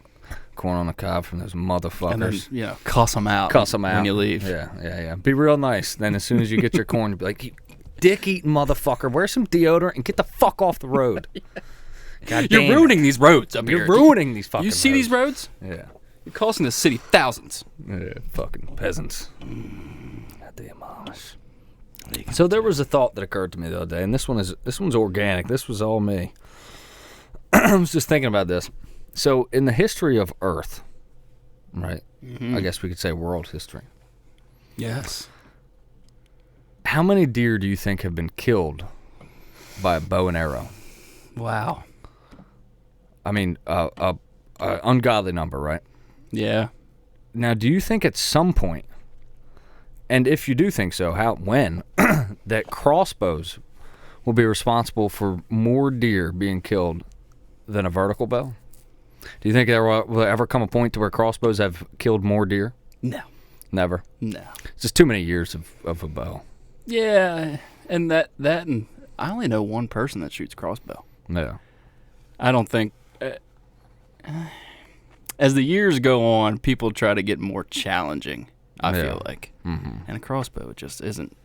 corn on the cob from those motherfuckers. And then, cuss them out. When you leave. Yeah. Be real nice. Then as soon as you get your corn, you be like, you dick-eating motherfucker, wear some deodorant and get the fuck off the road. God You're ruining these roads up here. You're ruining these fucking roads. You see these roads? Yeah. You're costing the city thousands. Yeah, fucking peasants. Goddamn Amish. So there was a thought that occurred to me the other day, and this one's organic. This was all me. I was just thinking about this. So in the history of Earth, right? I guess we could say world history. Yes. How many deer do you think have been killed by a bow and arrow? Wow. I mean, a ungodly number, right? Yeah. Now, do you think at some point, and if you do think so, when, that crossbows will be responsible for more deer being killed than a vertical bow? Do you think there will ever come a point to where crossbows have killed more deer? No. Never? No. It's just too many years of a bow. Yeah, and that and I only know one person that shoots crossbow. Yeah. I don't think... as the years go on, people try to get more challenging, I feel like. Mm-hmm. And a crossbow just isn't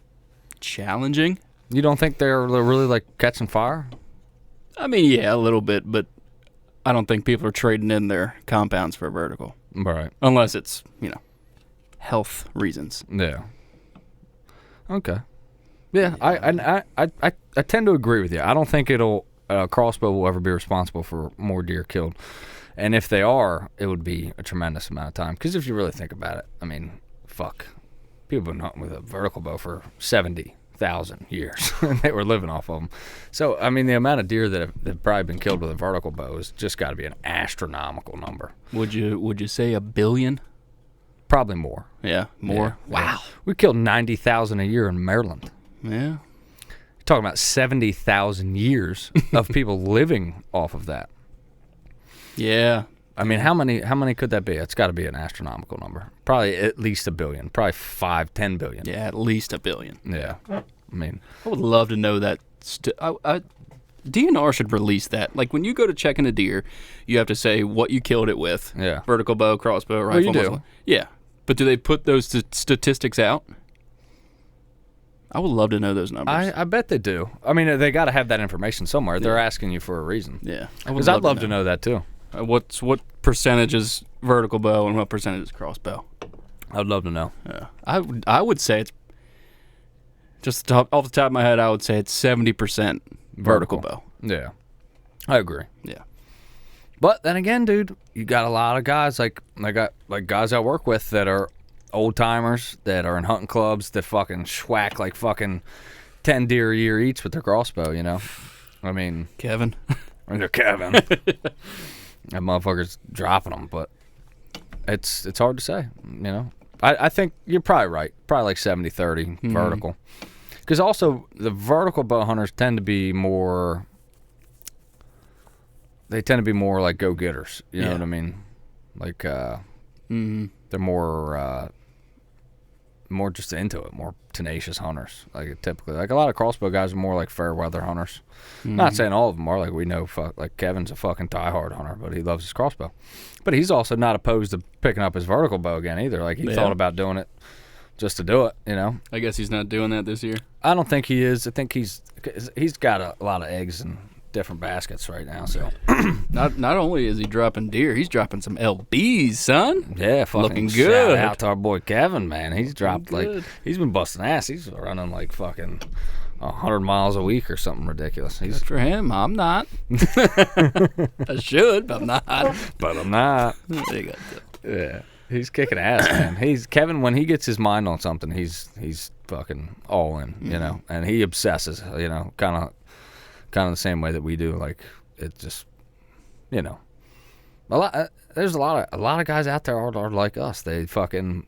challenging. You don't think they're really, like, catching fire? I mean, yeah, a little bit, but I don't think people are trading in their compounds for a vertical. Right. Unless it's, health reasons. Yeah. Okay. Yeah, I tend to agree with you. I don't think a crossbow will ever be responsible for more deer killed. And if they are, it would be a tremendous amount of time. Because if you really think about it, I mean, fuck. People have been hunting with a vertical bow for 70,000 years. And they were living off of them. So, I mean, the amount of deer that have probably been killed with a vertical bow has just got to be an astronomical number. Would you say 1 billion? Probably more. Yeah, more? Yeah. Wow. We killed 90,000 a year in Maryland. Yeah. You're talking about 70,000 years of people living off of that. Yeah. I mean, how many could that be? It's got to be an astronomical number. Probably at least 1 billion. Probably 5-10 billion. Yeah, at least 1 billion. Yeah. I mean, I would love to know that. DNR should release that. Like, when you go to check in a deer, you have to say what you killed it with. Yeah. Vertical bow, crossbow, rifle. you do. Muzzle. Yeah. But do they put those statistics out? I would love to know those numbers. I bet they do. I mean, they got to have that information somewhere. Yeah. They're asking you for a reason. Yeah. Because I'd love to know that, too. What percentage is vertical bow and what percentage is crossbow? I'd love to know. Yeah. I would say it's, just off the top of my head, I would say it's 70% vertical bow. Yeah. I agree. Yeah. But then again, dude, you got a lot of guys like guys I work with that are old timers that are in hunting clubs that fucking schwack like fucking 10 deer a year each with their crossbow, I mean, Kevin. They're Kevin. That motherfucker's dropping them, but it's hard to say, I think you're probably right. Probably like 70-30 vertical. Because also the vertical bow hunters tend to be more. They tend to be more like go-getters. You know what I mean? Like, they're more more just into it, more tenacious hunters. Like typically, like a lot of crossbow guys are more like fair weather hunters. Not saying all of them are. Like we know, like Kevin's a fucking diehard hunter, but he loves his crossbow. But he's also not opposed to picking up his vertical bow again either. Like he thought about doing it just to do it, you know. I guess he's not doing that this year. I don't think he is. I think he's got a lot of eggs in different baskets right now. So not only is he dropping deer, he's dropping some LBs, son. yeah, fucking Looking good. Shout out to our boy Kevin, man. He's dropped he's been busting ass. He's running like fucking 100 miles a week or something ridiculous. Good for him. I'm not. I should, but I'm not. But I'm not. There you go. Yeah. He's kicking ass, man. Kevin, when he gets his mind on something, he's fucking all in, you know, and he obsesses, you know, kind of the same way that we do. Like it just, you know, there's a lot of guys out there are like us. They fucking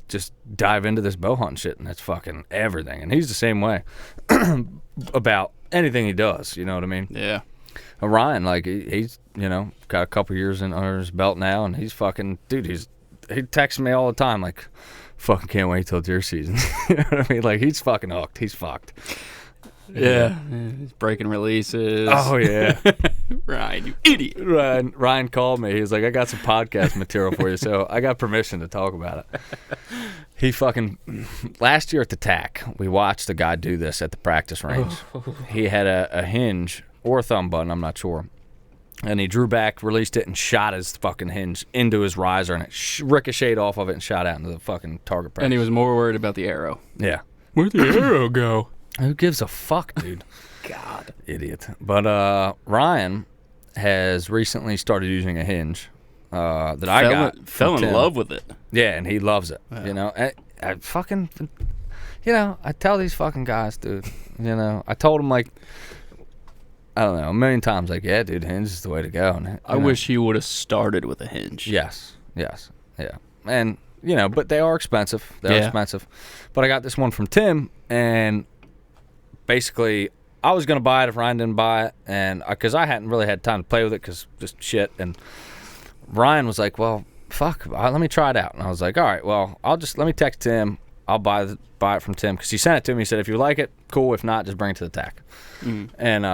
just dive into this bow hunting shit, and that's fucking everything. And he's the same way about anything he does. You know what I mean? Yeah. Ryan, like he's, you know, got a couple years under his belt now, and he's fucking dude. He texts me all the time like, fucking can't wait till deer season. You know what I mean? Like he's fucking hooked. He's fucked. Yeah. He's breaking releases. Oh yeah. Ryan, you idiot. Ryan called me. He was like, I got some podcast material for you, so I got permission to talk about it. He fucking last year at the T.A.C, we watched a guy do this at the practice range. He had a hinge or a thumb button, I'm not sure. And he drew back, released it, and shot his fucking hinge into his riser, and it ricocheted off of it and shot out into the fucking target practice. And he was more worried about the arrow. Yeah. Where'd the arrow go? Who gives a fuck, dude? God. Idiot. But Ryan has recently started using a hinge that I fell in love with it. Yeah, and he loves it. Yeah. You know, I fucking, you know, I tell these fucking guys, dude, you know, I told him like, I don't know, a million times, like, yeah, dude, hinge is the way to go. And, I wish he would have started with a hinge. Yes, yeah. And, you know, but they are expensive. They're expensive. But I got this one from Tim, and basically, I was going to buy it if Ryan didn't buy it, and because I hadn't really had time to play with it because just shit. And Ryan was like, well, fuck, let me try it out. And I was like, all right, well, let me text Tim. I'll buy it from Tim because he sent it to me. He said, if you like it, cool. If not, just bring it to the T.A.C. And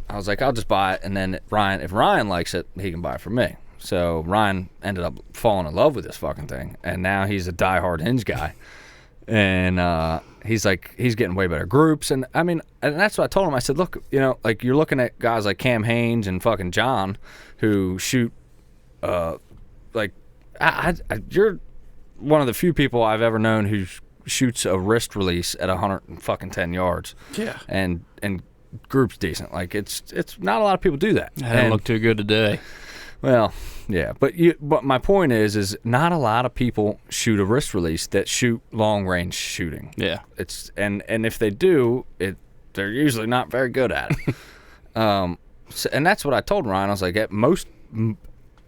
I was like, I'll just buy it, and then if Ryan likes it, he can buy it from me. So Ryan ended up falling in love with this fucking thing, and now he's a diehard hinge guy. And he's getting way better groups, and I mean, and that's what I told him. I said, look, you know, like you're looking at guys like Cam Haynes and fucking John, who shoot, like, you're one of the few people I've ever known who shoots a wrist release at 110 yards. Yeah. And group's decent. Like it's not a lot of people do that. I don't look too good today. Well, yeah, but my point is not a lot of people shoot a wrist release that shoot long range shooting. Yeah. It's and if they do, they're usually not very good at it. And that's what I told Ryan. I was like, at most,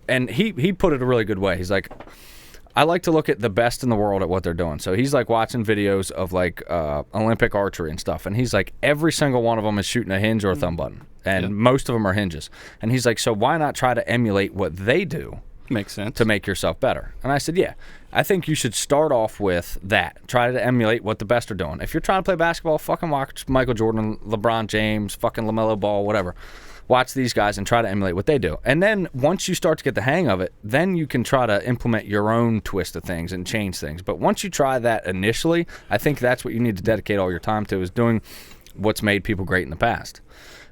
and he put it a really good way. He's like, I like to look at the best in the world at what they're doing. So he's like watching videos of like Olympic archery and stuff, and he's like, every single one of them is shooting a hinge or a thumb button, and most of them are hinges. And he's like, so why not try to emulate what they do? Makes sense. To make yourself better. And I said, yeah, I think you should start off with that. Try to emulate what the best are doing. If you're trying to play basketball, fucking watch Michael Jordan, LeBron James, fucking LaMelo Ball, whatever. Watch these guys and try to emulate what they do. And then once you start to get the hang of it, then you can try to implement your own twist of things and change things. But once you try that initially, I think that's what you need to dedicate all your time to, is doing what's made people great in the past.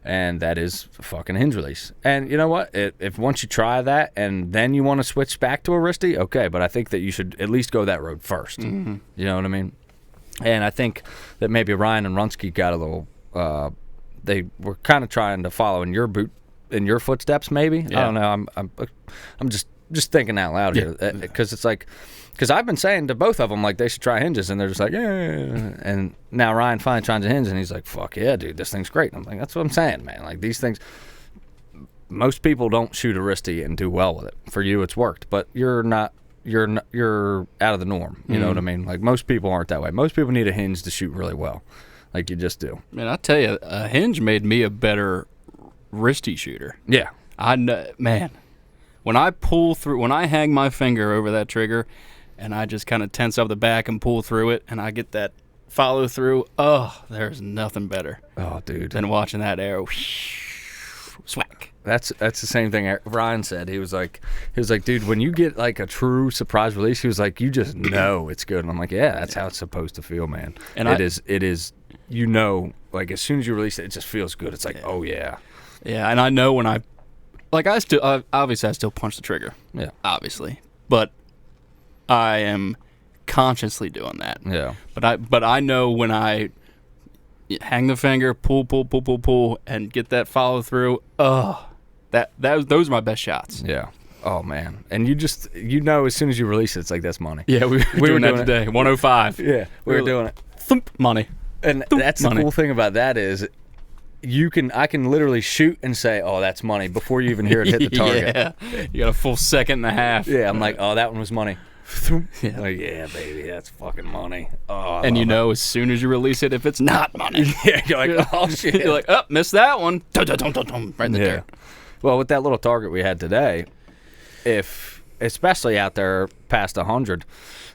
And that is fucking hinge release. And you know what? If once you try that and then you want to switch back to a wristy, okay. But I think that you should at least go that road first. Mm-hmm. You know what I mean? And I think that maybe Ryan and Runsky got a little... they were kind of trying to follow in your footsteps, maybe. Yeah. I don't know. I'm just thinking out loud here, because it's like, because I've been saying to both of them like they should try hinges, and they're just like, yeah. And now Ryan finally tries a hinge, and he's like, fuck yeah, dude, this thing's great. And I'm like, that's what I'm saying, man. Like these things, most people don't shoot a wristy and do well with it. For you, it's worked, but you're out of the norm. You know what I mean? Like most people aren't that way. Most people need a hinge to shoot really well. Like you just do. Man, I tell you, a hinge made me a better wristy shooter. Yeah. Man, when I pull through, when I hang my finger over that trigger, and I just kind of tense up the back and pull through it, and I get that follow through. Oh, there's nothing better Oh, dude. than watching that arrow. Swack. That's the same thing Ryan said. He was like, dude, when you get like a true surprise release, he was like, you just know it's good. And I'm like, yeah, that's how it's supposed to feel, man. And it is, you know, like as soon as you release it, it just feels good. It's like, oh yeah. Yeah, and I know when I obviously I still punch the trigger. Yeah. Obviously. But I am consciously doing that. Yeah. But I know when I hang the finger, pull, and get that follow through. Those are my best shots. Yeah. Oh man. And you know as soon as you release it, it's like that's money. Yeah, we were doing that today. 105. Yeah. We were doing it. Thump, money. And Thump, that's money. the cool thing about that is I can literally shoot and say, oh, that's money before you even hear it hit the target. Yeah. You got a full second and a half. Yeah, I'm like, oh, that one was money. Yeah. Like, yeah, baby, that's fucking money. Oh, And you know as soon as you release it if it's not money. yeah, you're like, oh shit. You're like, oh, missed that one. Right in the dirt. Well, with that little target we had today, especially out there past 100,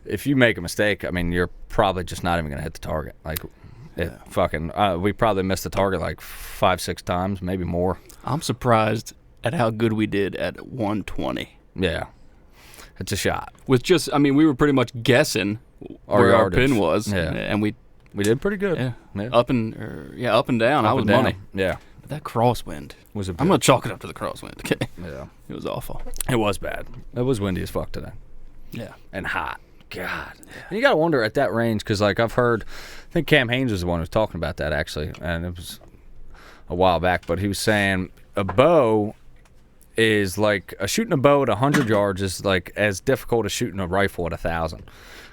if you make a mistake, I mean, you're probably just not even going to hit the target. Like, we probably missed the target like 5-6 times, maybe more. I'm surprised at how good we did at 120. Yeah. It's a shot. With just, we were pretty much guessing where our pin was. Yeah. And we did pretty good. Yeah. Up and down. I was money. Yeah. But that crosswind. I'm going to chalk it up to the crosswind. Okay. Yeah. It was awful. It was bad. It was windy as fuck today. Yeah. And hot. God. And you got to wonder at that range, because like I've heard, I think Cam Haynes was the one who was talking about that actually, and it was a while back, but he was saying a bow is like shooting a bow at 100 yards is like as difficult as shooting a rifle at 1,000.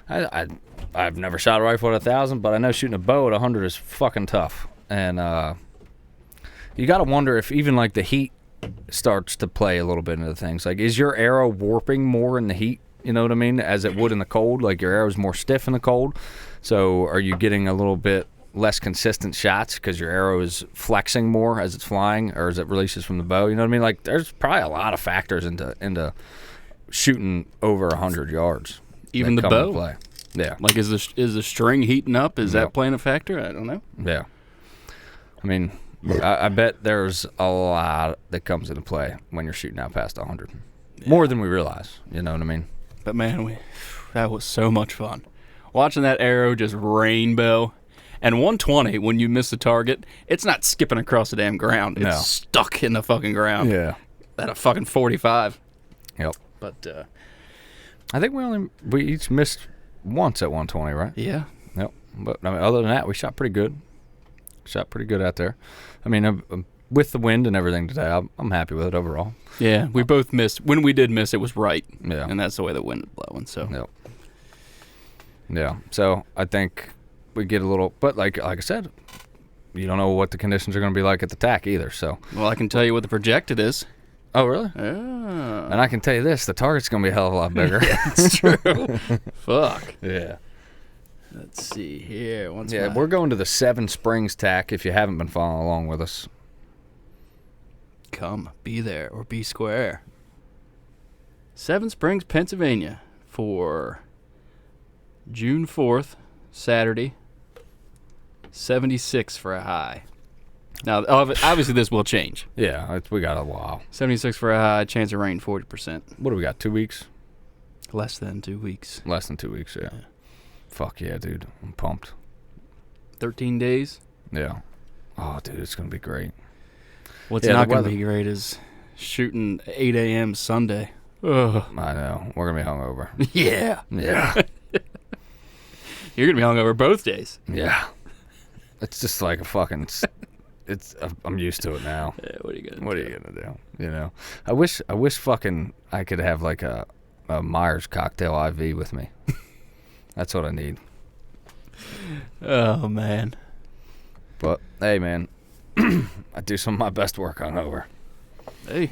I've never shot a rifle at 1,000, but I know shooting a bow at 100 is fucking tough. And you got to wonder if even like the heat starts to play a little bit into things. Like, is your arrow warping more in the heat? You know what I mean? As it would in the cold, like your arrow's more stiff in the cold. So are you getting a little bit less consistent shots because your arrow is flexing more as it's flying, or as it releases from the bow? You know what I mean? Like, there's probably a lot of factors into shooting over 100 yards. Even the bow. Play. Yeah. Like, is the string heating up? Is that playing a factor? I don't know. Yeah. I mean, I bet there's a lot that comes into play when you're shooting out past 100. Yeah. More than we realize. You know what I mean? But man, that was so much fun. Watching that arrow just rainbow. And 120, when you miss the target, it's not skipping across the damn ground. It's stuck in the fucking ground. Yeah. At a fucking 45. Yep. But I think we each missed once at 120, right? Yeah. Yep. But I mean, other than that, we shot pretty good. Shot pretty good out there. I mean, with the wind and everything today, I'm happy with it overall. Yeah, we both missed. When we did miss, it was right. Yeah. And that's the way the wind was blowing. So. Yep. Yeah. So I think we get a little, but like I said, you don't know what the conditions are going to be like at the T.A.C either. So. Well, I can tell you what the projected is. Oh, really? Yeah. And I can tell you this: the target's going to be a hell of a lot bigger. Yeah, that's true. Fuck. Yeah. Let's see here. We're going to the Seven Springs T.A.C if you haven't been following along with us. Come, be there or be square. Seven Springs, Pennsylvania, for June 4th, Saturday. 76 for a high. Now, obviously, this will change. Yeah, we got a while. 76 for a high, chance of rain 40%. What do we got? 2 weeks? Less than 2 weeks. Less than 2 weeks, yeah. Fuck yeah, dude. I'm pumped. 13 days? Yeah. Oh, dude, it's going to be great. What's not going to be great is shooting 8 a.m. Sunday. Ugh. I know. We're going to be hungover. Yeah. Yeah. You're going to be hungover both days. Yeah. It's just like a fucking... I'm used to it now. Yeah, what are you gonna do? You know, I wish fucking I could have like a Myers cocktail IV with me. That's what I need. Oh man. But hey, man, I do some of my best work hungover. Hey,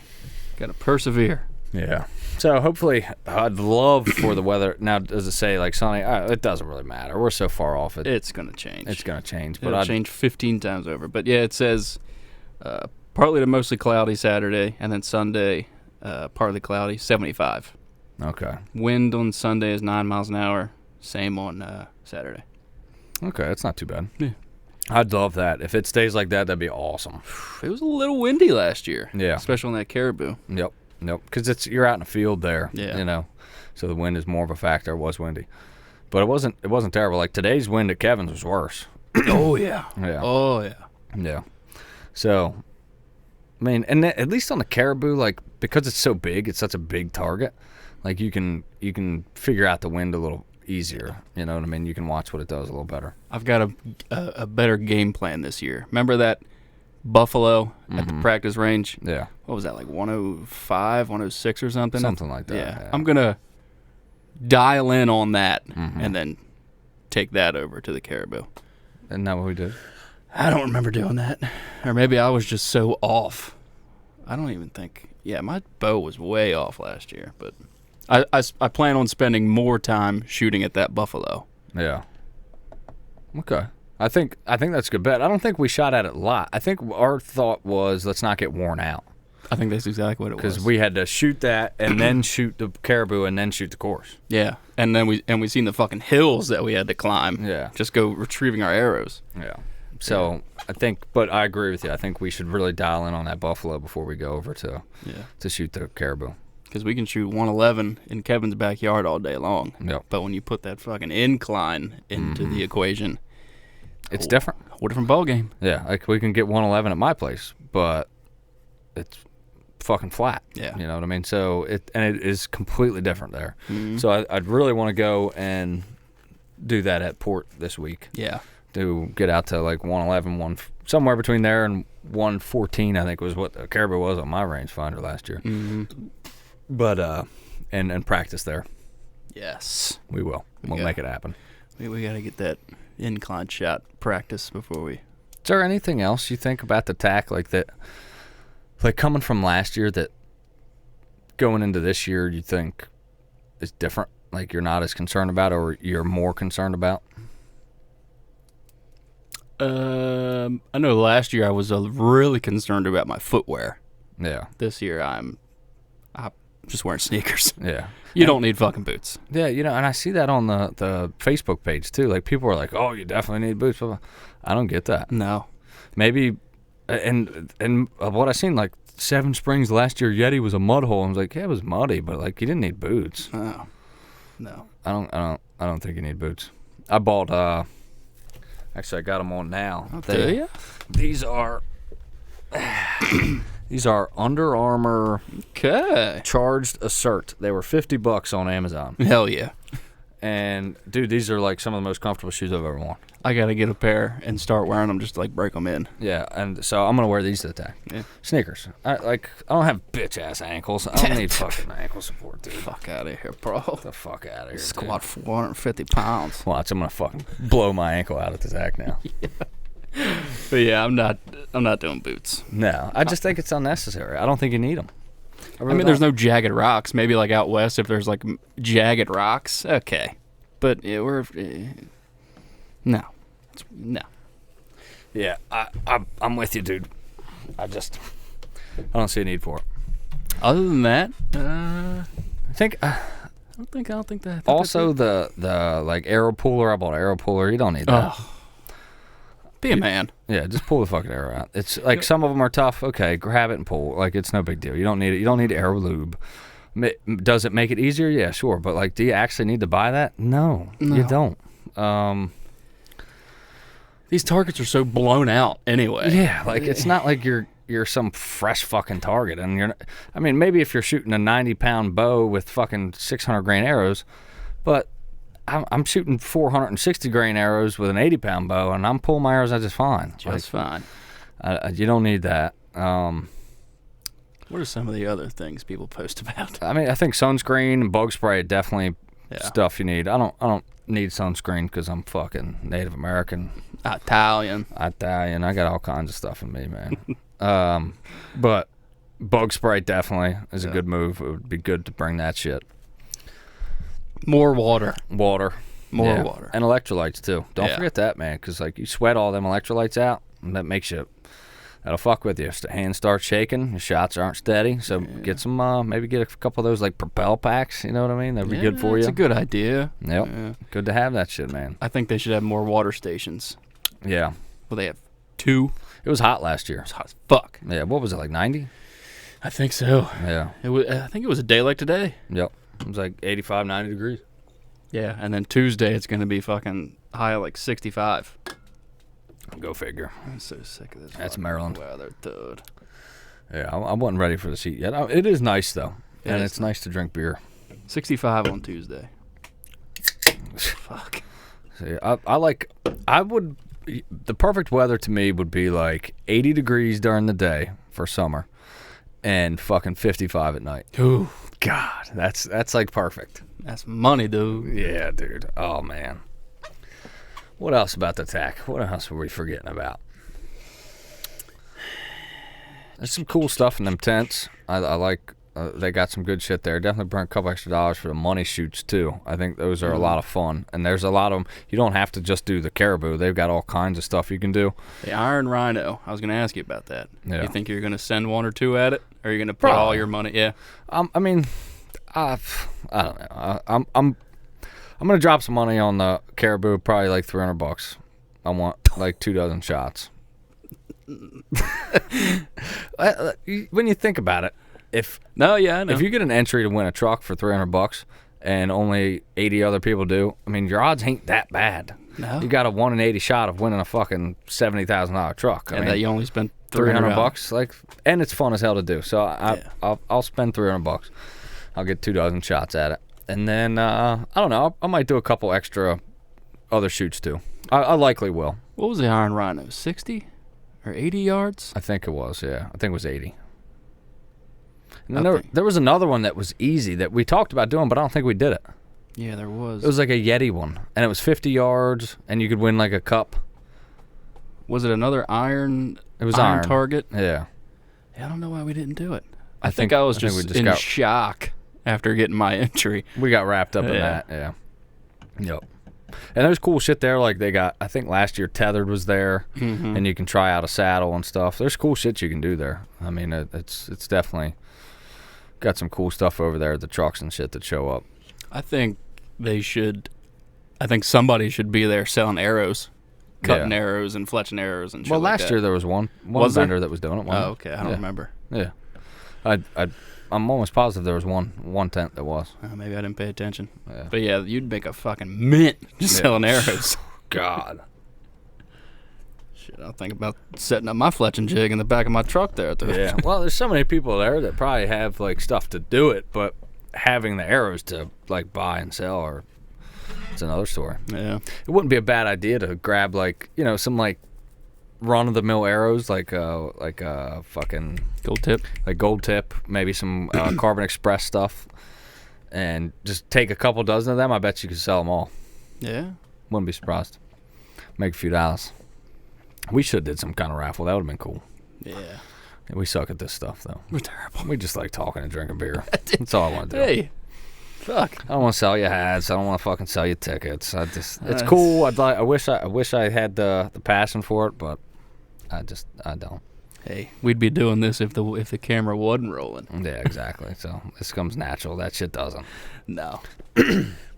gotta persevere. Yeah. So hopefully, I'd love for the weather. Now, does it say like sunny? It doesn't really matter. We're so far off it. It's gonna change. It's gonna change. It'll change 15 times over. But yeah, it says partly to mostly cloudy Saturday, and then Sunday partly cloudy, 75. Okay. Wind on Sunday is 9 miles an hour. Same on Saturday. Okay, that's not too bad. Yeah. I'd love that. If it stays like that, that'd be awesome. It was a little windy last year. Yeah. Especially on that Caribou. Yep. Because you're out in the field there. Yeah. You know, so the wind is more of a factor. It was windy, but it wasn't terrible. Like today's wind at Kevin's was worse. Oh yeah. Yeah. Oh yeah. Yeah. So, I mean, and at least on the Caribou, like because it's so big, it's such a big target. Like you can figure out the wind a little easier. You know what I mean? You can watch what it does a little better. I've got a better game plan this year. Remember that buffalo at the practice range? Yeah. What was that, like 105, 106 or something? Something like that. Yeah. Yeah. I'm going to dial in on that and then take that over to the Caribou. Isn't that what we did? I don't remember doing that. Or maybe I was just so off. I don't even think. Yeah, my bow was way off last year, but I plan on spending more time shooting at that buffalo. Yeah. Okay. I think that's a good bet. I don't think we shot at it a lot. I think our thought was let's not get worn out. I think that's exactly what it was. Because we had to shoot that and then shoot the Caribou and then shoot the course. Yeah, and then we seen the fucking hills that we had to climb. Yeah. Just go retrieving our arrows. Yeah. So I think, but I agree with you. I think we should really dial in on that buffalo before we go over to shoot the Caribou. Because we can shoot 111 in Kevin's backyard all day long. Yep. But when you put that fucking incline into the equation, it's different. Whole different ball game. Yeah, like we can get 111 at my place, but it's fucking flat. Yeah. You know what I mean? So it is completely different there. So I'd really want to go and do that at Port this week. Yeah. To get out to like 111, somewhere between there and 114, I think was what the Caribou was on my rangefinder last year. But and practice there. Yes. We will. We'll make it happen. We got to get that incline shot practice before we. Is there anything else you think about the TAC like that, like coming from last year that going into this year you think is different? Like you're not as concerned about or you're more concerned about? I know last year I was really concerned about my footwear. Yeah. This year I'm just wearing sneakers. Yeah. You don't need fucking boots. Yeah, you know, and I see that on the Facebook page too. Like people are like, "Oh, you definitely need boots." I don't get that. No. Maybe, and what I seen like Seven Springs last year, Yeti was a mud hole. I was like, yeah, it was muddy, but like you didn't need boots. No. No. I don't think you need boots. I bought. Actually, I got them on now. Do you? These are. These are Under Armour Charged Assert. They were $50 on Amazon. Hell yeah. And dude, these are like some of the most comfortable shoes I've ever worn. I gotta get a pair and start wearing them just to, like, break them in. Yeah, and so I'm gonna wear these to the TAC. Yeah. Sneakers. I don't have bitch ass ankles. I don't need fucking ankle support, dude. Fuck out of here, bro. Get the fuck out of here. Squat 450 pounds. Watch, I'm gonna fucking blow my ankle out at the TAC now. But yeah, I'm not doing boots. No, I just think it's unnecessary. I don't think you need them. I mean, there's no jagged rocks. Maybe like out west, if there's like jagged rocks, okay. But yeah, no. Yeah, I'm with you, dude. I don't see a need for it. Other than that, I think. I don't think that. Also, the like arrow puller. I bought an arrow puller. You don't need that. Oh. Be a man. Yeah, just pull the fucking arrow out. It's like some of them are tough. Okay, grab it and pull. Like it's no big deal. You don't need it. You don't need arrow lube. Does it make it easier? Yeah, sure. But like, do you actually need to buy that? No. You don't. These targets are so blown out anyway. Yeah, like it's not like you're some fresh fucking target, and you're. I mean, maybe if you're shooting a 90-pound bow with fucking 600 grain arrows, but I'm shooting 460 grain arrows with an 80-pound bow, and I'm pulling my arrows out just fine. Just fine. You don't need that. What are some of the other things people post about? I mean, I think sunscreen and bug spray definitely stuff you need. I don't need sunscreen because I'm fucking Native American. Italian. I got all kinds of stuff in me, man. But bug spray definitely is a good move. It would be good to bring that shit. More water. More water. And electrolytes, too. Don't forget that, man, because, like, you sweat all them electrolytes out, and that makes you That'll fuck with you. Hands start shaking. Your shots aren't steady. So get some, maybe get a couple of those like Propel packs. You know what I mean? That'd be good for you. It's a good idea. Yep. Yeah. Good to have that shit, man. I think they should have more water stations. Yeah. Well, they have 2. It was hot last year. It's hot as fuck. Yeah. What was it, like 90? I think so. Yeah. It was. I think it was a day like today. Yep. It was like 85, 90 degrees. Yeah, and then Tuesday it's gonna be fucking high of like 65. Go figure. I'm so sick of this. That's fucking Maryland. weather, dude. Yeah, I wasn't ready for the heat yet. It is nice though, and is it's nice to drink beer. 65 on Tuesday. Fuck. See, I would. The perfect weather to me would be like 80 degrees during the day for summer, and fucking 55 at night. Ooh, God, that's like perfect. that's money, dude. Yeah, dude. Oh man. What else about the TAC? What else were we forgetting about? There's some cool stuff in them tents. I like. They got some good shit there. Definitely burn a couple extra dollars for the money shoots too. I think those are a lot of fun. And there's a lot of them. You don't have to just do the caribou. They've got all kinds of stuff you can do. The Iron Rhino. I was gonna ask you about that. Yeah. You think you're gonna send 1 or 2 at it, or are you gonna put Probably. all your money? Yeah. I mean, I don't know. I'm gonna drop some money on the caribou. Probably like $300. I want like 2 dozen shots. When you think about it, if No, yeah, I know. if you get an entry to win a truck for $300 and only 80 other people do, I mean your odds ain't that bad. No. You got a 1 in 80 shot of winning a fucking $70,000 truck. I and mean, that you only spent $300, like, and it's fun as hell to do. So I'll spend $300. I'll get 2 dozen shots at it, and then I don't know. I might do a couple extra other shoots too. I likely will. What was the Iron Rhino? 60 or 80 yards? I think it was. Yeah, I think it was 80. And then Okay. there was another one that was easy that we talked about doing, but I don't think we did it. Yeah, there was. It was like a Yeti one, and it was 50 yards, and you could win like a cup. Was it another iron? It was iron. target. Yeah. Yeah, I don't know why we didn't do it. I think- think I was I think just, we just in got- shock after getting my entry. We got wrapped up in Yeah. that, yeah. Yep. And there's cool shit there. Like they got, I think last year Tethered was there, and you can try out a saddle and stuff. There's cool shit you can do there. I mean, it's definitely got some cool stuff over there. The trucks and shit that show up. I think they should. I think somebody should be there selling arrows, cutting Yeah. arrows and fletching arrows and shit. Well, like last that. year there was one Was there? vendor that was doing it. Oh, okay. I don't Yeah. remember. Yeah. I'm almost positive there was one tent that was. Maybe I didn't pay attention. Yeah. But yeah, you'd make a fucking mint just Yeah. selling arrows. God. Shit, I'll think about setting up my fletching jig in the back of my truck there. Yeah. Well, there's so many people there that probably have like stuff to do it, but having the arrows to like buy and sell or it's another story. Yeah. It wouldn't be a bad idea to grab like, you know, some like run of the mill arrows like fucking Gold tip. like gold tip, maybe some Carbon Express stuff, and just take a couple dozen of them. I bet you could sell them all. Yeah. Wouldn't be surprised. Make a few dollars. We should have did some kind of raffle. That would have been cool. Yeah. We suck at this stuff though. We're terrible. We just like talking and drinking beer. That's all I want to do. Hey. Fuck. I don't want to sell you hats. I don't want to fucking sell you tickets. It's cool. I wish I had the passion for it, but I don't. Hey, we'd be doing this if the camera wasn't rolling. Yeah, exactly. So this comes natural. That shit doesn't. No. But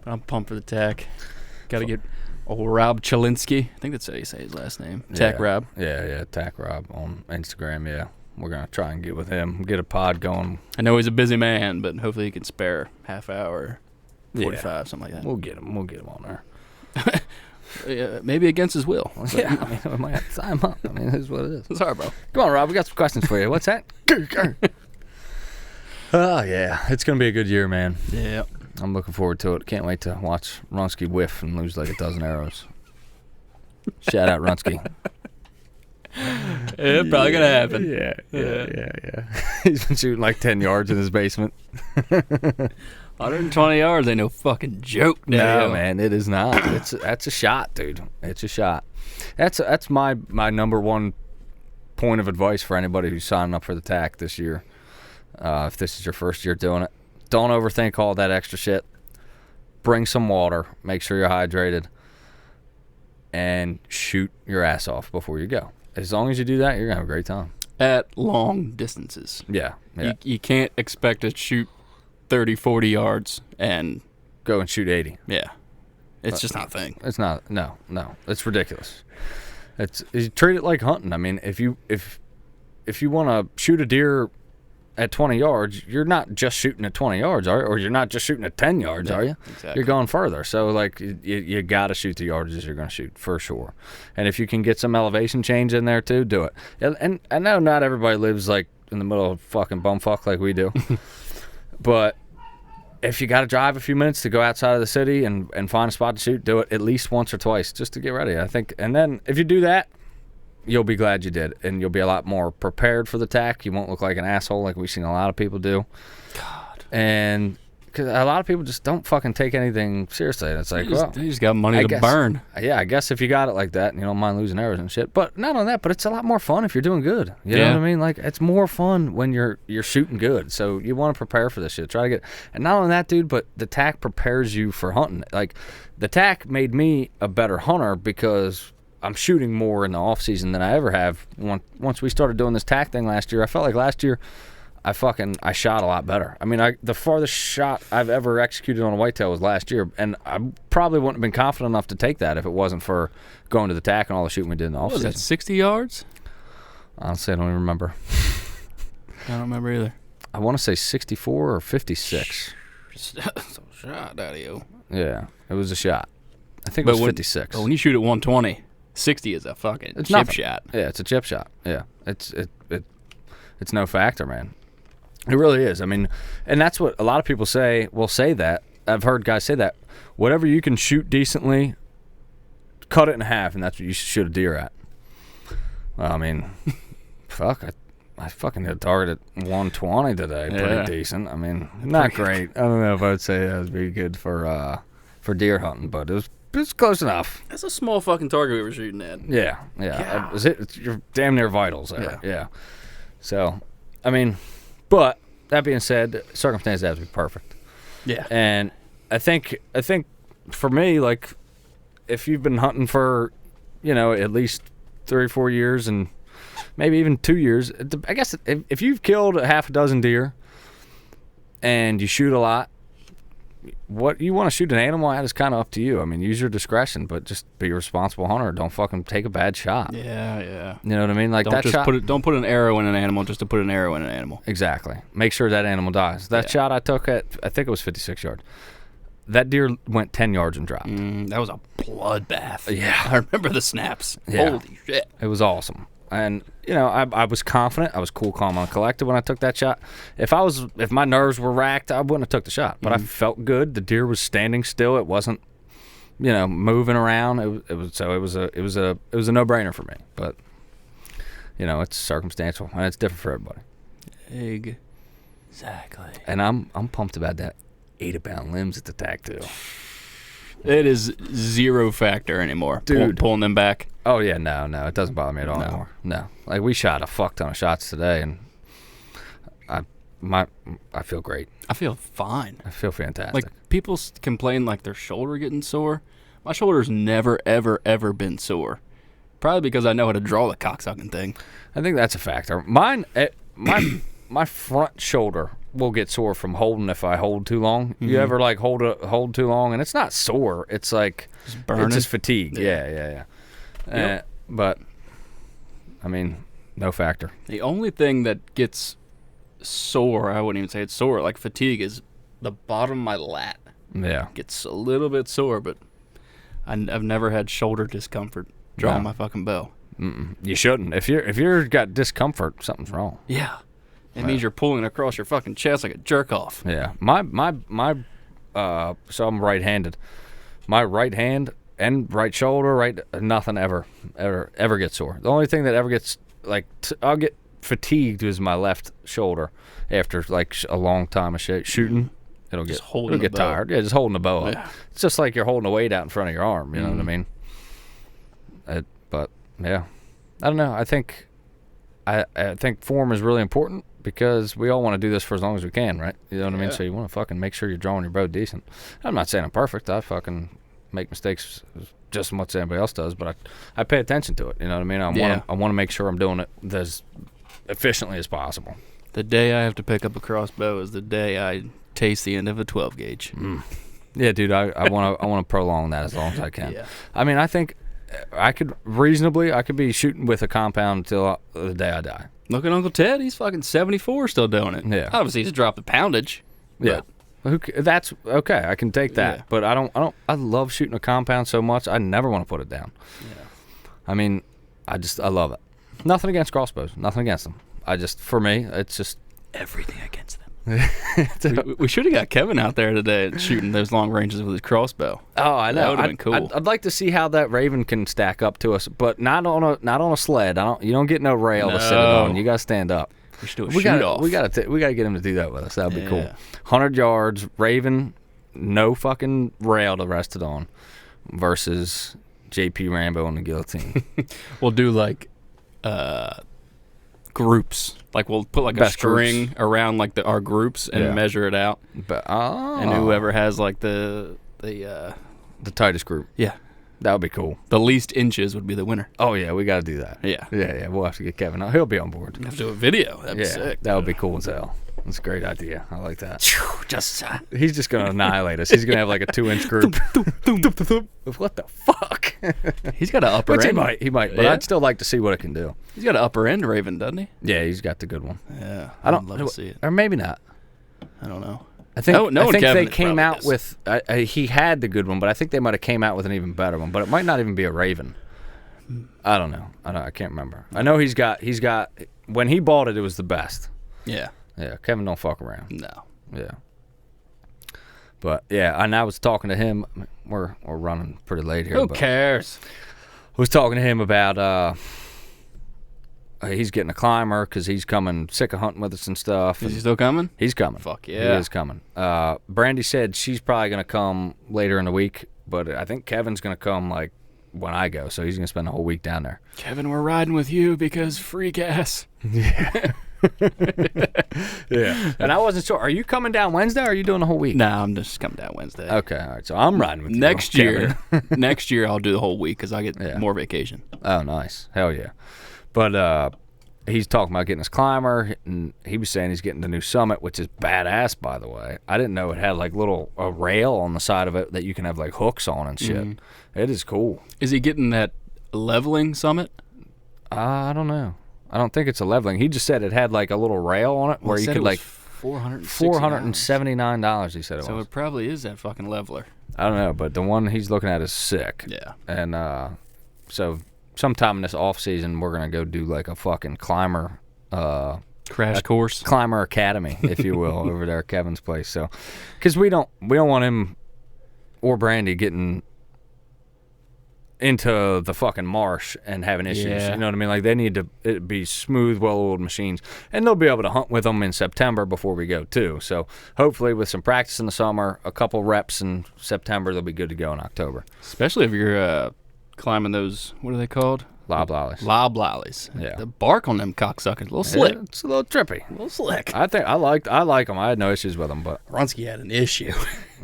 I'm pumped for the TAC. Got to get old Rob Chalinsky. I think that's how you say his last name. TAC Yeah. Rob. Yeah, TAC Rob on Instagram. Yeah, we're gonna try and get with him, get a pod going. I know he's a busy man, but hopefully he can spare half hour, 45, something like that. We'll get him on there. Maybe against his will. Yeah, I mean, we might have to sign him up. I mean, it is what it is. Sorry, bro. Come on, Rob. We got some questions for you. What's that? Oh yeah, it's gonna be a good year, man. Yeah. I'm looking forward to it. Can't wait to watch Runsky whiff and lose like a dozen arrows. Shout out Runsky. Yeah, probably gonna happen. Yeah. He's been shooting like 10 yards in his basement. 120 yards ain't no fucking joke. No, man, it is not. That's a shot, dude. It's a shot. That's my number one point of advice for anybody who's signing up for the TAC this year. If this is your first year doing it, don't overthink all that extra shit. Bring some water. Make sure you're hydrated. And shoot your ass off before you go. As long as you do that, you're going to have a great time. at long distances. Yeah. You can't expect to shoot 30, 40 yards and Go and shoot 80. yeah. It's just not a thing. It's not. No. It's ridiculous. You treat it like hunting. I mean, if you want to shoot a deer at 20 yards, you're not just shooting at 20 yards, are you? Or you're not just shooting at 10 yards, are you? Exactly. You're going further. So, like, you got to shoot the yardages you're going to shoot, for sure. And if you can get some elevation change in there, too, do it. And I know not everybody lives, like, in the middle of fucking bumfuck like we do. But if you got to drive a few minutes to go outside of the city and find a spot to shoot, do it at least once or twice just to get ready, I think. And then if you do that, you'll be glad you did, and you'll be a lot more prepared for the tack. You won't look like an asshole like we've seen a lot of people do. God. And because a lot of people just don't fucking take anything seriously. And it's like, They just got money to burn. Yeah, I guess if you got it like that, and you don't mind losing arrows and shit. But not only that, but it's a lot more fun if you're doing good. You know what I mean? Like, it's more fun when you're shooting good. So you want to prepare for this shit. Try to get, and not only that, dude, but the tack prepares you for hunting. Like, the tack made me a better hunter because I'm shooting more in the off season than I ever have. Once we started doing this tack thing last year, I felt like last year I shot a lot better. I mean, the farthest shot I've ever executed on a whitetail was last year, and I probably wouldn't have been confident enough to take that if it wasn't for going to the tack and all the shooting we did in the off What was season. that, 60 yards? Honestly, I don't even remember. I don't remember either. I want to say 64 or 56. So shot out of you. Yeah, it was a shot. I think it was 56. But when you shoot at 120, 60 is a fucking It's chip nothing. shot. Yeah, it's a chip shot. Yeah, it's no factor, man. It really is. I mean, and that's what a lot of people will say that. I've heard guys say that. Whatever you can shoot decently, cut it in half, and that's what you should shoot a deer at. Well, I mean, fuck, I fucking hit a target at 120 today. Pretty decent. I mean, not great. I don't know if I would say that would be good for deer hunting, but it was close enough. That's a small fucking target we were shooting at. Yeah. You're damn near vitals there. Yeah. So, I mean, but that being said, circumstances have to be perfect. Yeah. And I think for me, like, if you've been hunting for, at least 3 or 4 years and maybe even 2 years, I guess if you've killed a half a dozen deer and you shoot a lot, what you want to shoot an animal at is kind of up to you. I mean, use your discretion, but just be a responsible hunter. Don't fucking take a bad shot. Yeah. You know what I mean? Like, Don't that just shot. don't put an arrow in an animal just to put an arrow in an animal. Exactly. Make sure that animal dies. That shot I took at, I think it was 56 yards. That deer went 10 yards and dropped. That was a bloodbath. Yeah. I remember the snaps. Yeah. Holy shit. It was awesome. And, I was confident. I was cool, calm, and collected when I took that shot. If my nerves were racked, I wouldn't have took the shot. But I felt good. The deer was standing still. It wasn't, moving around. It was a no-brainer for me. But, it's circumstantial and it's different for everybody. Exactly. And I'm pumped about that 80-pound limbs at the tack too. It is zero factor anymore. Dude. Pulling them back. Oh yeah, no, it doesn't bother me at all anymore. No, like, we shot a fuck ton of shots today, and I feel great. I feel fine. I feel fantastic. Like, people complain like their shoulder getting sore. My shoulder's never, ever, ever been sore. Probably because I know how to draw the cocksucking thing. I think that's a factor. Mine, my front shoulder will get sore from holding if I hold too long. You ever like hold too long, and it's not sore. It's like Just burning. It's just fatigue. Yeah. Yep. But I mean, no factor. The only thing that gets sore, I wouldn't even say it's sore, like fatigue, is the bottom of my lat. Yeah. Gets a little bit sore, but I've never had shoulder discomfort drawing No. my fucking bow. You shouldn't. If you're got discomfort, something's wrong. Yeah. It means you're pulling across your fucking chest like a jerk off. Yeah. So I'm right-handed. My right hand and right shoulder, nothing ever gets sore. The only thing that ever gets, like, I'll get fatigued is my left shoulder after, like, a long time of shooting. It'll get tired. Yeah, just holding the bow up. Yeah. It's just like you're holding a weight out in front of your arm. You know what I mean? But yeah, I don't know. I think form is really important because we all want to do this for as long as we can, right? You know what I mean? So you want to fucking make sure you're drawing your bow decent. I'm not saying I'm perfect. I fucking make mistakes just as much as anybody else does, but I pay attention to it. You know what I mean? I want to make sure I'm doing it as efficiently as possible. The day I have to pick up a crossbow is the day I taste the end of a 12 gauge. Yeah, dude, I want to prolong that as long as I can. Yeah. I mean, I think I could be shooting with a compound until the day I die. Look at Uncle Ted. He's fucking 74 still doing it. Yeah. Obviously, he's dropped the poundage. Yeah. That's okay. I can take that. Yeah. But I love shooting a compound so much. I never want to put it down. Yeah. I mean, I love it. Nothing against crossbows. Nothing against them. For me, it's just Everything against them. we should have got Kevin out there today shooting those long ranges with his crossbow. Oh, I know. That would have been cool. I'd like to see how that Raven can stack up to us, but not on a sled. You don't get no rail to sit it on. You got to stand up. We should do a shoot-off. We got to get him to do that with us. That'd be cool. 100 yards, Raven, no fucking rail to rest it on, versus JP Rambo on the guillotine. We'll do like groups. Like we'll put like Best a string around like our groups and measure it out. And whoever has like the tightest group. Yeah. That would be cool. The least inches would be the winner. Oh, yeah, we got to do that. Yeah. Yeah, we'll have to get Kevin. He'll be on board. We have to do a video. That'd be sick. That would be cool as hell. That's a great idea. I like that. Just He's just going to annihilate us. He's going to have like a 2-inch group. What the fuck? He's got an upper end. He might. But Yeah. I'd still like to see what it can do. He's got an upper end Raven, doesn't he? Yeah, he's got the good one. Yeah. I don't love to see it. Or maybe not. I don't know. I think Kevin they came out with. He had the good one, but I think they might have came out with an even better one. But it might not even be a Raven. I don't know. I can't remember. I know he's got. When he bought it, it was the best. Yeah. Yeah. Kevin don't fuck around. No. Yeah. But yeah, and I was talking to him. We're running pretty late here. Who but cares? I was talking to him about. He's getting a climber because he's coming sick of hunting with us and stuff. Is he still coming? He's coming. Fuck yeah. He is coming. Brandy said she's probably going to come later in the week, but I think Kevin's going to come like when I go, so he's going to spend the whole week down there. Kevin, we're riding with you because free gas. Yeah. Yeah. And I wasn't sure. Are you coming down Wednesday or are you doing the whole week? Nah, I'm just coming down Wednesday. Okay. All right. So I'm riding with you. Next year, Kevin. next year I'll do the whole week because I get more vacation. Oh, nice. Hell yeah. But he's talking about getting his climber, and he was saying he's getting the new Summit, which is badass, by the way. I didn't know it had like a rail on the side of it that you can have like hooks on and shit. Mm-hmm. It is cool. Is he getting that leveling Summit? I don't know. I don't think it's a leveling. He just said it had like a little rail on it where you could like $479. He said it was. So it probably is that fucking leveler. I don't know, but the one he's looking at is sick. Yeah. And so sometime in this off season, we're gonna go do like a fucking climber crash course, climber academy, if you will, over there at Kevin's place. So, because we don't want him or Brandy getting into the fucking marsh and having issues. Yeah. You know what I mean? Like they need it be smooth, well-oiled machines, and they'll be able to hunt with them in September before we go too. So hopefully, with some practice in the summer, a couple reps in September, they'll be good to go in October. Especially if you're climbing those. What are they called? Loblollies. Loblollies. Yeah. The bark on them cocksuckers, a little slick. Yeah, it's a little trippy. A little slick. I think I like them. I had no issues with them, but Runsky had an issue.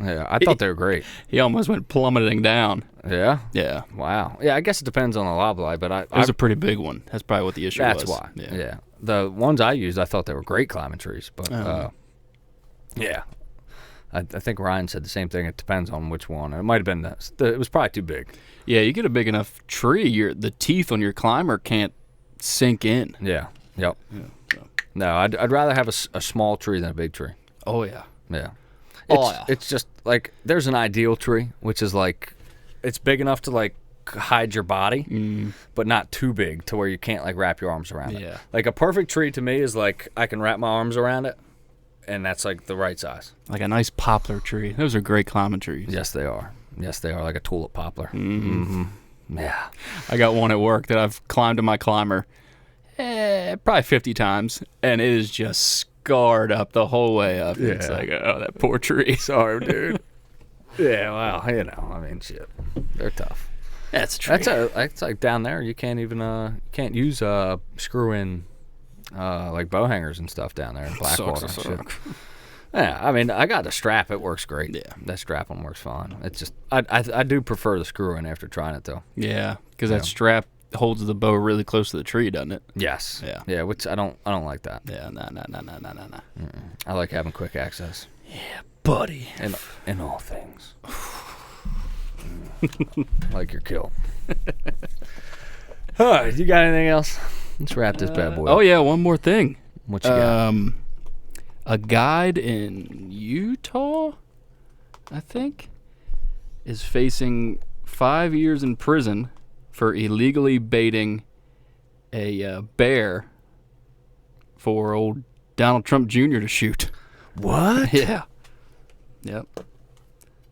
yeah, I thought they were great. He almost went plummeting down. Yeah. Yeah. Wow. Yeah, I guess it depends on the loblolly, but it was a pretty big one. That's probably what the issue was. That's why. Yeah. The ones I used, I thought they were great climbing trees, but yeah. I think Ryan said the same thing. It depends on which one. It might have been it was probably too big. Yeah, you get a big enough tree, the teeth on your climber can't sink in. Yeah. Yep. Yeah, so. No, I'd rather have a small tree than a big tree. Oh yeah. Yeah. Yeah. It's just like there's an ideal tree, which is like it's big enough to like hide your body, but not too big to where you can't like wrap your arms around it. Yeah. Like a perfect tree to me is like I can wrap my arms around it, and that's like the right size. Like a nice poplar tree. Those are great climbing trees. Yes, they are. Yes, they are, like a tulip poplar. Yeah. I got one at work that I've climbed to my climber probably 50 times, and it is just scarred up the whole way up. Yeah. It's like, oh, that poor tree. Sorry, dude. Yeah, well, I mean, shit. They're tough. That's true. That's like down there. You can't even can't use screw-in like bow hangers and stuff down there in Blackwater. And shit. Yeah, I mean, I got the strap. It works great. Yeah, that strap one works fine. It's just I do prefer the screw-in after trying it though. Yeah, because that strap, holds the bow really close to the tree, doesn't it? Yes. Yeah. Yeah, which I don't like that. Yeah, nah. I like having quick access. Yeah, buddy. In all things. Like your kill. All right, you got anything else? Let's wrap this bad boy up. Oh, yeah, one more thing. What you got? A guide in Utah, I think, is facing 5 years in prison for illegally baiting a bear for old Donald Trump Jr. to shoot. What? Yeah. Yep.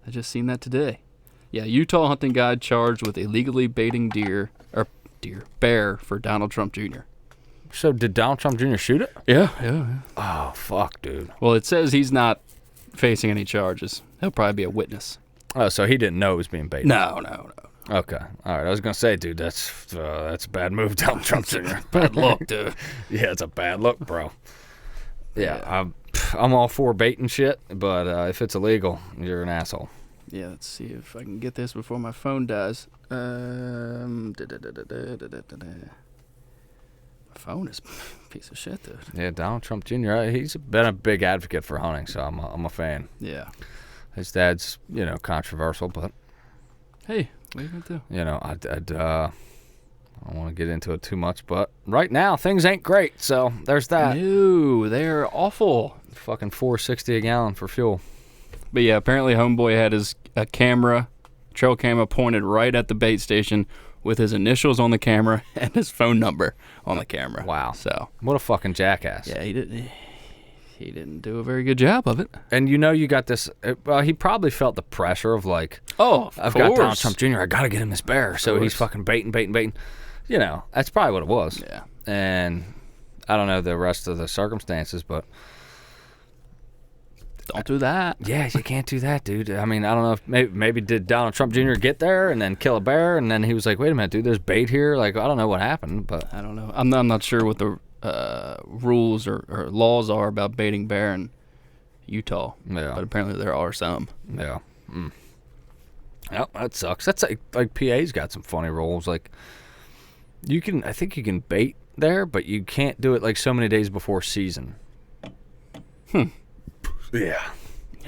I just seen that today. Yeah, Utah hunting guide charged with illegally baiting bear for Donald Trump Jr. So did Donald Trump Jr. shoot it? Yeah. Oh, fuck, dude. Well, it says he's not facing any charges. He'll probably be a witness. Oh, so he didn't know it was being baited. No. Okay. All right. I was going to say, dude, that's a bad move, Donald Trump Jr. Bad luck, dude. Yeah, it's a bad look, bro. Yeah, I'm all for baiting shit, but if it's illegal, you're an asshole. Yeah, let's see if I can get this before my phone dies. My phone is a piece of shit, dude. Yeah, Donald Trump Jr., he's been a big advocate for hunting, so I'm a fan. Yeah. His dad's, controversial, but, Hey, what are you going to do? I don't want to get into it too much, but right now, things ain't great, so there's that. No, they're awful. Fucking $4.60 a gallon for fuel. But yeah, apparently homeboy had his trail camera pointed right at the bait station with his initials on the camera and his phone number on the camera. Wow. So, What a fucking jackass. yeah, he didn't do a very good job of it. And you got this, he probably felt the pressure of like, Oh, I've got Donald Trump Jr., I got to get him this bear. So he's fucking baiting. That's probably what it was. Yeah. And I don't know the rest of the circumstances, but Don't do that. yeah, you can't do that, dude. I mean, I don't know if maybe did Donald Trump Jr. get there and then kill a bear, and then he was like, wait a minute, dude, there's bait here. Like, I don't know what happened, but I don't know. I'm not sure what the rules or laws are about baiting bear in Utah. Yeah. But apparently there are some. yeah. Yep, that sucks. That's like PA's got some funny rules. Like, I think you can bait there, but you can't do it like so many days before season. Yeah.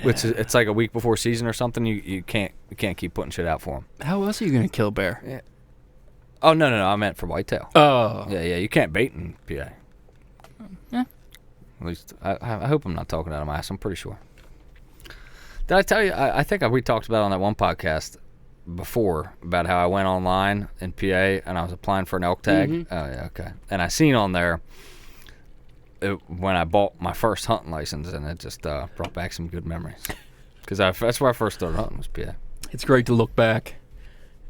Which it's like a week before season or something. You can't keep putting shit out for them. How else are you going to kill bear? Yeah. Oh no, I meant for whitetail. Oh. Yeah, you can't bait in PA. Yeah. At least I hope I'm not talking out of my ass. I'm pretty sure. Did I tell you? I think we talked about it on that one podcast before about how I went online in PA and I was applying for an elk tag. Mm-hmm. Oh yeah, okay. And I seen on there when I bought my first hunting license, and it just brought back some good memories. Because that's where I first started hunting was PA. It's great to look back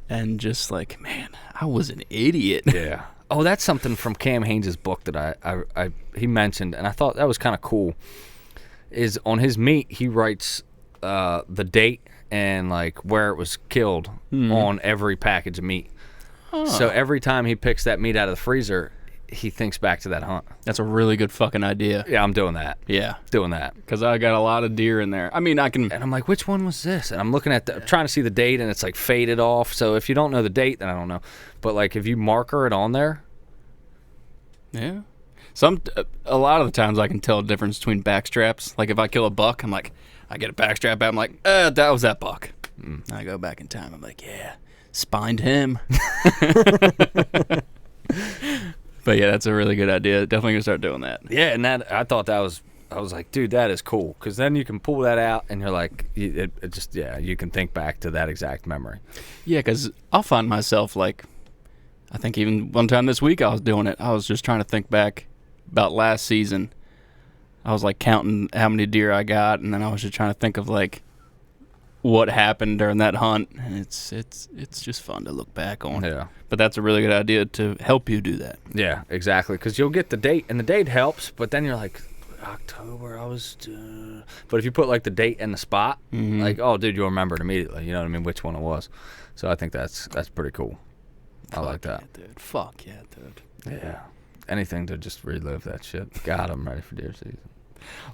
and just like, man, I was an idiot. Yeah. Oh, that's something from Cam Haynes' book that he mentioned, and I thought that was kind of cool. Is on his meat, he writes the date and like where it was killed on every package of meat. Huh. So every time he picks that meat out of the freezer, he thinks back to that hunt. That's a really good fucking idea. Yeah, I'm doing that. Yeah. Doing that. Because I got a lot of deer in there. I mean, I can... And I'm like, which one was this? And I'm looking at trying to see the date, and it's like faded off. So if you don't know the date, then I don't know. But like if you marker it on there. Yeah. A lot of the times I can tell a difference between back straps. Like if I kill a buck, I'm like, I get a back strap out, I'm like, that was that buck. I go back in time, I'm like, yeah, spined him. But yeah, that's a really good idea. Definitely gonna start doing that. Yeah, and I thought that was, I was like, dude, that is cool. Because then you can pull that out, and you're like, you can think back to that exact memory. Yeah, because I'll find myself like, I think even one time this week I was doing it. I was just trying to think back about last season. I was like counting how many deer I got, and then I was just trying to think of like what happened during that hunt. And it's just fun to look back on. Yeah. But that's a really good idea to help you do that. Yeah, exactly. Because you'll get the date, and the date helps, but then you're like, October, I was... But if you put like the date and the spot, like, oh, dude, you'll remember it immediately. You know what I mean? Which one it was. So I think that's pretty cool. I like that. Yeah, dude. Fuck yeah, dude. Yeah. Anything to just relive that shit. God, I'm ready for deer season.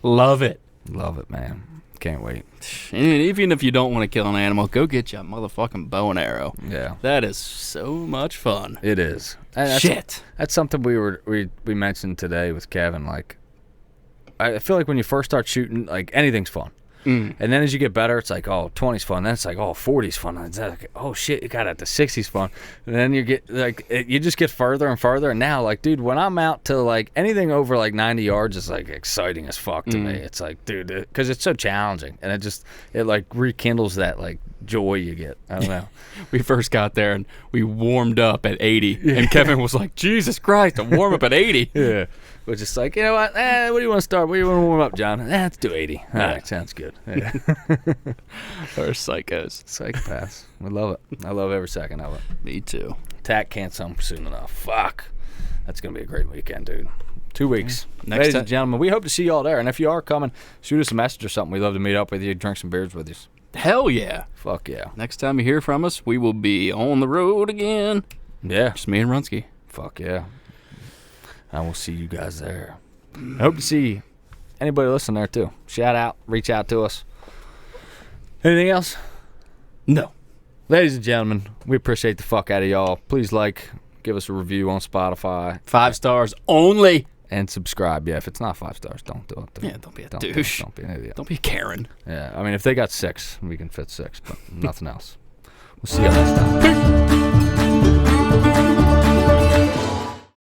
Love it. Love it, man. Can't wait. And even if you don't want to kill an animal, go get you a motherfucking bow and arrow. Yeah. That is so much fun. It is. And Shit. That's something we mentioned today with Kevin. Like, I feel like when you first start shooting, like, anything's fun. And then as you get better, it's like, oh, 20's fun. Then it's like, oh, 40's fun. And it's like, oh, shit, you got it. The 60's fun. And then you get, like, you just get further and further. And now, like, dude, when I'm out to, like, anything over, like, 90 yards is, like, exciting as fuck to me. It's like, dude, because it's so challenging. And it, like, rekindles that, like, joy you get. I don't know. We first got there and we warmed up at 80. And Kevin was like, Jesus Christ, a warm up at 80. Yeah. We're just like, you know what? What do you want to start? What do you want to warm up, John? Let's do 80. All right, sounds good. Yeah. Or psychos. Psychopaths. We love it. I love every second of it. Me too. TAC can't come soon enough. Fuck. That's going to be a great weekend, dude. 2 weeks. Next Ladies ti- and gentlemen, we hope to see you all there. And if you are coming, shoot us a message or something. We'd love to meet up with you, drink some beers with you. Hell yeah. Fuck yeah. Next time you hear from us, we will be on the road again. Yeah. Just me and Runsky. Fuck yeah. I will see you guys there. I hope to see anybody listen there, too. Shout out. Reach out to us. Anything else? No. Ladies and gentlemen, we appreciate the fuck out of y'all. Please give us a review on Spotify. 5 stars only. And subscribe. Yeah, if it's not 5 stars, don't do it. Yeah, don't be a Don't douche. Don't be an idiot. Don't be a Karen. Yeah, I mean, if they got 6, we can fit 6, but nothing else. We'll see you next time.